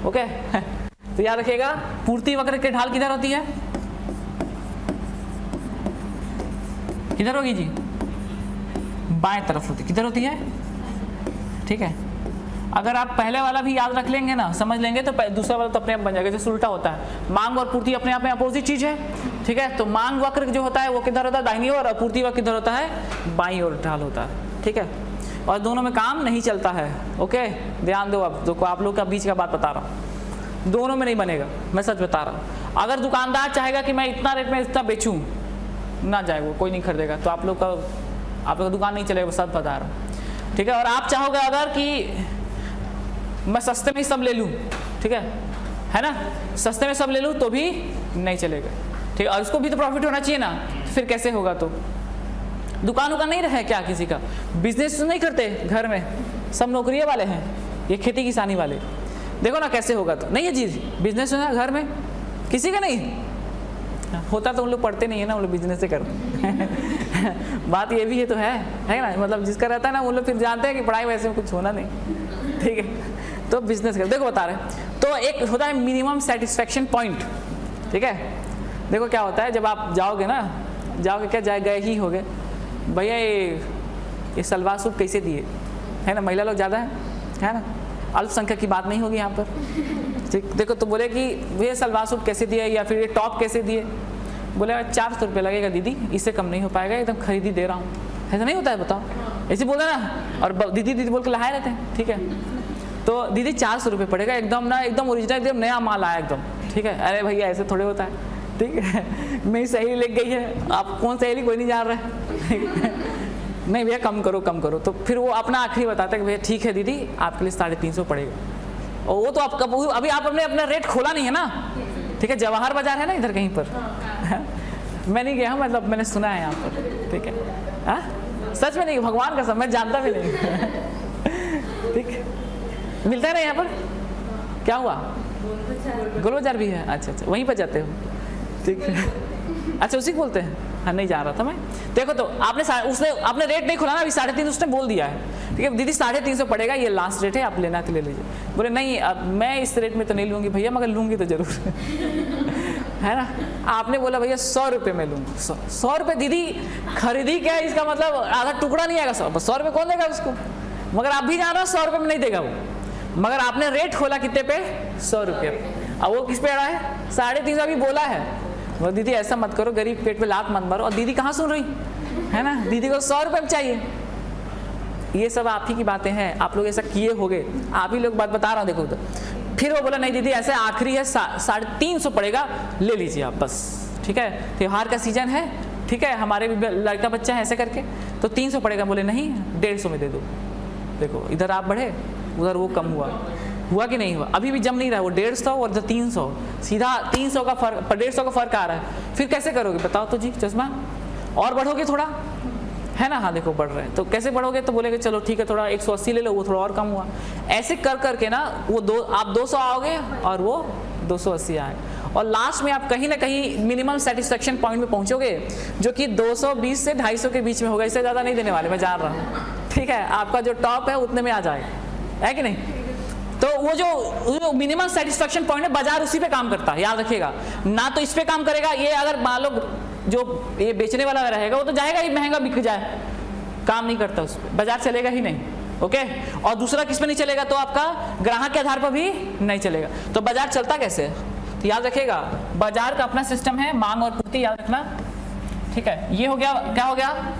A: ओके। तो याद रखिएगा, पूर्ति वक्र की ढाल किधर होती है, किधर होगी जी, बाएं तरफ होती, किधर होती है, ठीक है। अगर आप पहले वाला भी याद रख लेंगे ना, समझ लेंगे, तो दूसरा वाला तो अपने आप बन जाएगा। जैसे उल्टा होता है, मांग और पूर्ति अपने आप में अपोजिट चीज है, ठीक है। तो मांग वक्र जो होता है वो किधर होता है, दाहिनी ओर, और पूर्ति वक्र किधर होता है, बाईं ओर ढाल होता है, ठीक है। और दोनों में काम नहीं चलता है, ओके, ध्यान दो। अब देखो आप लोग का बीच का बात बता रहा हूँ, दोनों में नहीं बनेगा, मैं सच बता रहा हूँ। अगर दुकानदार चाहेगा कि मैं इतना रेट में इतना बेचूं, ना जाए वो, कोई नहीं खरीदेगा, तो आप लोग का दुकान नहीं चलेगा, सच बता रहा हूँ, ठीक है। और आप चाहोगे अगर कि मैं सस्ते में ही सब ले लूं, ठीक है ना, सस्ते में सब ले लूं तो भी नहीं चलेगा, ठीक है। और उसको भी तो प्रॉफिट होना चाहिए ना, फिर कैसे होगा। तो दुकानों का नहीं रहे क्या, किसी का बिजनेस नहीं करते घर में, सब नौकरी वाले हैं, ये खेती किसानी वाले, देखो ना कैसे होगा। तो नहीं है जी, बिजनेस है घर में किसी का नहीं होता, तो उन लोग पढ़ते नहीं है ना, उन लोग बिजनेस से करते बात ये भी है, तो है ना, मतलब जिसका रहता है ना, उन लोग फिर जानते हैं कि पढ़ाई वैसे में कुछ होना नहीं, ठीक है। तो बिजनेस कर, देखो बता रहे, तो एक होता है मिनिमम सेटिस्फेक्शन पॉइंट, ठीक है। देखो क्या होता है, जब आप जाओगे ना, जाओगे क्या, जाए गए ही होगे, भैया ये सलवार सूट कैसे दिए, है ना, महिला लोग ज़्यादा है ना, अल्पसंख्यक की बात नहीं होगी यहाँ पर, ठीक। देखो तो बोले कि भैया सलवार सूट कैसे दिए, या फिर ये टॉप कैसे दिए, बोले 400 रुपये लगेगा दीदी, इससे कम नहीं हो पाएगा, एकदम खरीदी दे रहा हूँ, ऐसा नहीं होता है, बताओ, ऐसे बोलते ना। और दीदी दीदी बोल के लहाए रहते हैं, ठीक है। तो दीदी 400 रुपये पड़ेगा, एकदम ना, एकदम ओरिजिनल, एकदम नया माल आया एकदम, ठीक है। अरे भैया ऐसे थोड़े होता है, ठीक है। मेरी सहेली लेके गई है, आप कौन सहेली कोई नहीं जान रहा है नहीं भैया कम करो कम करो, तो फिर वो अपना आखिरी बताते हैं कि भैया ठीक है दीदी आपके लिए 350 पड़ेगा। और वो तो आप कब, अभी आप अपना रेट खोला नहीं है ना, ठीक है, जवाहर बाजार है ना इधर कहीं पर, मैं नहीं गया, मतलब मैंने सुना है यहाँ पर, ठीक है, हाँ सच में नहीं, भगवान का सब मैं जानता भी नहीं। ठीक, मिलता है ना यहाँ पर, क्या हुआ, गोल बाजार भी है, अच्छा अच्छा वहीं पर जाते हो, ठीक है, अच्छा उसी को बोलते हैं, हाँ नहीं जा रहा था मैं। देखो तो आपने रेट नहीं खोला ना, अभी 350 उसने बोल दिया है, ठीक है दीदी 350 पड़ेगा, ये लास्ट रेट है, आप लेना तो ले लीजिए। बोले नहीं अब मैं इस रेट में तो नहीं लूँगी भैया, मगर लूँगी तो जरूर। है ना, आपने बोला भैया 100 रुपये में लूँगा, 100 रुपये दीदी खरीदी क्या है, इसका मतलब आधा टुकड़ा नहीं आएगा, 100 रुपये कौन देगा उसको, मगर आप भी जान रहे हो 100 रुपये में नहीं देगा वो, मगर आपने रेट खोला कितने पे, 100 रुपये। अब वो किस पे अड़ा है, 350 अभी बोला है, वो दीदी ऐसा मत करो, गरीब पेट पे लात मत मारो, और दीदी कहाँ सुन रही है ना, दीदी को 100 रुपये में चाहिए। ये सब आप ही की बातें हैं, आप लोग ऐसा किए होगे, आप ही लोग बात बता रहा हूँ, देखो तो। फिर वो बोला नहीं दीदी ऐसे आखिरी है, 350 पड़ेगा, ले लीजिए आप बस, ठीक है, त्योहार का सीजन है, ठीक है, हमारे भी लड़का बच्चा है, ऐसे करके तो 300 पड़ेगा। बोले नहीं 150 में दे दो। देखो इधर आप बढ़े, उधर वो कम हुआ कि नहीं हुआ, अभी भी जम नहीं रहा, वो 150 और 300, सीधा 300 का फर्क, 150 का फर्क आ रहा है। फिर कैसे करोगे बताओ तो जी चश्मा, और बढ़ोगे थोड़ा, है ना, हाँ देखो बढ़ रहे हैं, तो कैसे बढ़ोगे, तो बोलेगे चलो ठीक है थोड़ा 180 ले लो, वो थोड़ा और कम हुआ, ऐसे कर करके ना वो आप 200 आओगे और वो 280 आए, और लास्ट में आप कहीं ना कहीं मिनिमम सेटिस्फेक्शन पॉइंट में पहुंचोगे, जो कि 220 से 250 के बीच में होगा, इससे ज़्यादा नहीं देने वाले, मैं जान रहा हूँ, ठीक है, आपका जो टॉप है उतने में आ जाएगा, है कि नहीं। तो वो जो मिनिमम सेटिस्फेक्शन पॉइंट है, बाजार उसी पे काम करता है, याद रखिएगा, ना तो इस पे काम करेगा। ये अगर मान लो जो ये बेचने वाला रहेगा वो तो जाएगा ही, महंगा बिक जाए, काम नहीं करता उस पर, बाजार चलेगा ही नहीं, ओके। और दूसरा किस पे नहीं चलेगा, तो आपका ग्राहक के आधार पर भी नहीं चलेगा। तो बाजार चलता कैसे है, तो याद रखिएगा बाजार का अपना सिस्टम है, मांग और पूर्ति, याद रखना, ठीक है। ये हो गया, क्या हो गया,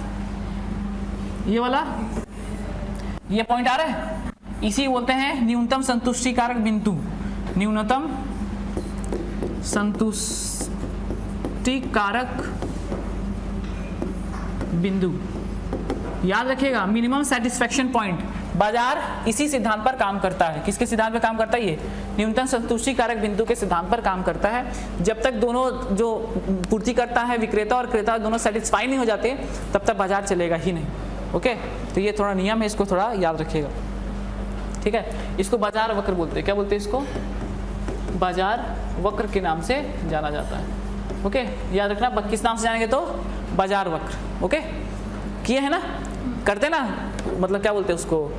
A: ये वाला, ये पॉइंट आ रहा है, इसी बोलते हैं न्यूनतम संतुष्टि कारक बिंदु, न्यूनतम संतुष्टि कारक बिंदु, याद रखिएगा, मिनिमम सेटिस्फेक्शन पॉइंट। बाजार इसी सिद्धांत पर काम करता है, किसके सिद्धांत पर काम करता है, ये न्यूनतम संतुष्टि कारक बिंदु के सिद्धांत पर काम करता है। जब तक दोनों जो पूर्ति करता है, विक्रेता और क्रेता, दोनों सेटिस्फाई नहीं हो जाते, तब तक बाजार चलेगा ही नहीं, ओके। तो ये थोड़ा नियम है, इसको थोड़ा याद रखिएगा, ठीक है। इसको बाजार वक्र बोलते हैं, क्या बोलते हैं इसको, बाजार वक्र के नाम से जाना जाता है, ओके। याद रखना, किस नाम से जानेंगे तो बाजार वक्र, ओके। किए है ना, करते ना, मतलब क्या बोलते हैं उसको,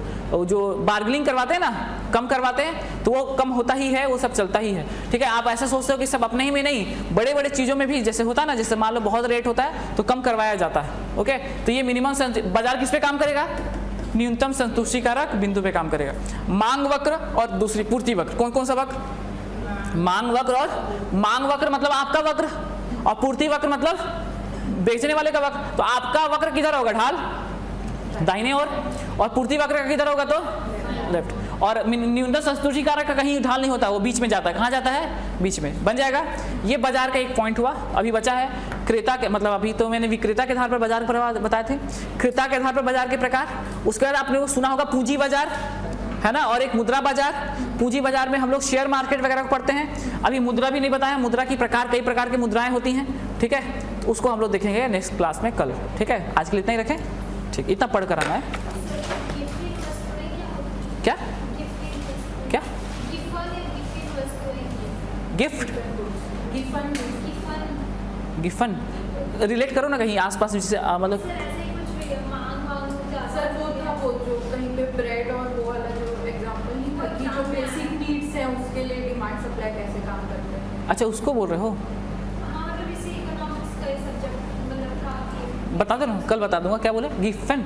A: जो बार्गेनिंग करवाते हैं ना, कम करवाते हैं, तो वो कम होता ही है, वो सब चलता ही है, ठीक है। आप ऐसा सोचते हो कि सब अपने ही में नहीं, बड़े बड़े चीज़ों में भी जैसे होता है ना, जैसे मान लो बहुत रेट होता है तो कम करवाया जाता है, ओके। तो ये मिनिमम बाजार किस पे काम करेगा, न्यूनतम संतुष्टि कारक बिंदु पे काम करेगा। मांग वक्र और दूसरी पूर्ति वक्र, कौन कौन सा वक्र, मांग वक्र, और मांग वक्र मतलब आपका वक्र, और पूर्ति वक्र मतलब बेचने वाले का वक्र। तो आपका वक्र किधर होगा, ढाल दाहिने ओर, और पूर्ति वक्र का किधर होगा तो लेफ्ट। और न्यूनतम संतुष्टि कारक का कहीं ढाल नहीं होता, वो बीच में जाता है, कहाँ जाता है, बीच में, बन जाएगा। ये बाजार का एक पॉइंट हुआ। अभी बचा है क्रेता के, मतलब अभी तो मैंने विक्रेता के आधार पर बाजार पर बताए थे, क्रेता के आधार पर बाजार के प्रकार। उसके बाद आपने वो सुना होगा पूंजी बाजार, है ना, और एक मुद्रा बाजार। पूंजी बाजार में हम लोग शेयर मार्केट वगैरह को पढ़ते हैं। अभी मुद्रा भी नहीं बताया, मुद्रा की प्रकार, कई प्रकार की मुद्राएं होती हैं, ठीक है। तो उसको हम लोग देखेंगे नेक्स्ट क्लास में कल, ठीक है। आज के लिए इतना ही रखें, ठीक, इतना पढ़ कर आना है। क्या क्या गिफ्ट, गिफन रिलेट करो ना कहीं आसपास, जिससे मतलब
B: सर वो था, वो जो कहीं पे ब्रेड और वो वाला जो एग्जांपल नहीं था कि जो बेसिक नीड्स हैं उसके लिए डिमांड सप्लाई कैसे काम करते हैं।
A: अच्छा उसको बोल रहे हो,
B: हाँ मतलब इसी इकोनॉमिक्स का सब्जेक्ट मतलब था।
A: बता दो ना, कल बता दूंगा। क्या बोले, गिफन,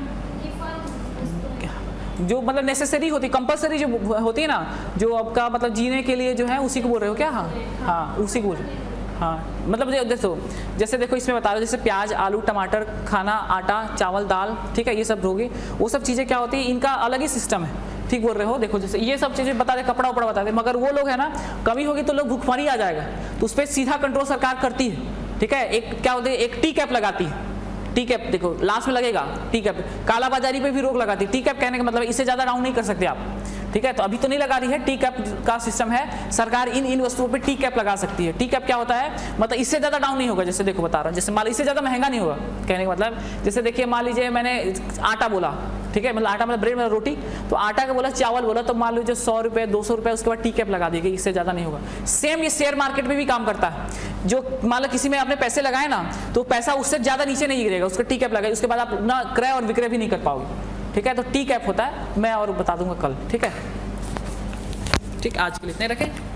A: जो मतलब नेसेसरी होती, कंपलसरी जो होती है ना, जो आपका मतलब जीने के लिए जो है, उसी को बोल रहे हो क्या। हाँ हाँ उसी को बोल रहे, हाँ मतलब देखो, जैसे देखो इसमें बता रहे हो, जैसे प्याज, आलू, टमाटर, खाना, आटा, चावल, दाल, ठीक है, ये सब होगी। वो सब चीज़ें क्या होती है, इनका अलग ही सिस्टम है, ठीक बोल रहे हो। देखो जैसे ये सब चीज़ें बता दे, कपड़ा उपड़ा बता दे, मगर वो लोग है ना, कमी होगी तो लोग भूखमरी आ जाएगा, तो उस पर सीधा कंट्रोल सरकार करती है, ठीक है। एक क्या होती है, एक टी कैप लगाती है, टी कैप देखो लास्ट में लगेगा टी कैप, काला बाजारी पे भी रोक लगाती है। टी कैप कहने का मतलब इससे ज्यादा डाउन नहीं कर सकते आप, ठीक है। तो अभी तो नहीं लगा रही है, टी कैप का सिस्टम है, सरकार इन वस्तुओं पे टी कैप लगा सकती है। टी कैप क्या होता है, मतलब इससे ज्यादा डाउन नहीं होगा, जैसे देखो बता रहा हूँ, जैसे मान इससे ज्यादा महंगा नहीं होगा, कहने का मतलब जैसे देखिए मान लीजिए मैंने आटा बोला, ठीक है, मतलब आटा मतलब ब्रेड मतलब रोटी, तो आटा का बोला चावल बोला, तो मान लीजिए 100 रुपये 200 रुपये, उसके बाद टी कैप लगा देगी, इससे ज्यादा नहीं होगा। सेम ये शेयर मार्केट में भी काम करता है, जो मान लो किसी में आपने पैसे लगाए ना, तो पैसा उससे ज्यादा नीचे नहीं गिरेगा, उसका टी कैप लगाए, उसके बाद आप ना क्रय और विक्रय भी नहीं कर पाओगे, ठीक है। तो टी कैप होता है, मैं और बता दूंगा कल, ठीक है। ठीक, आज के लिए इतने रखें।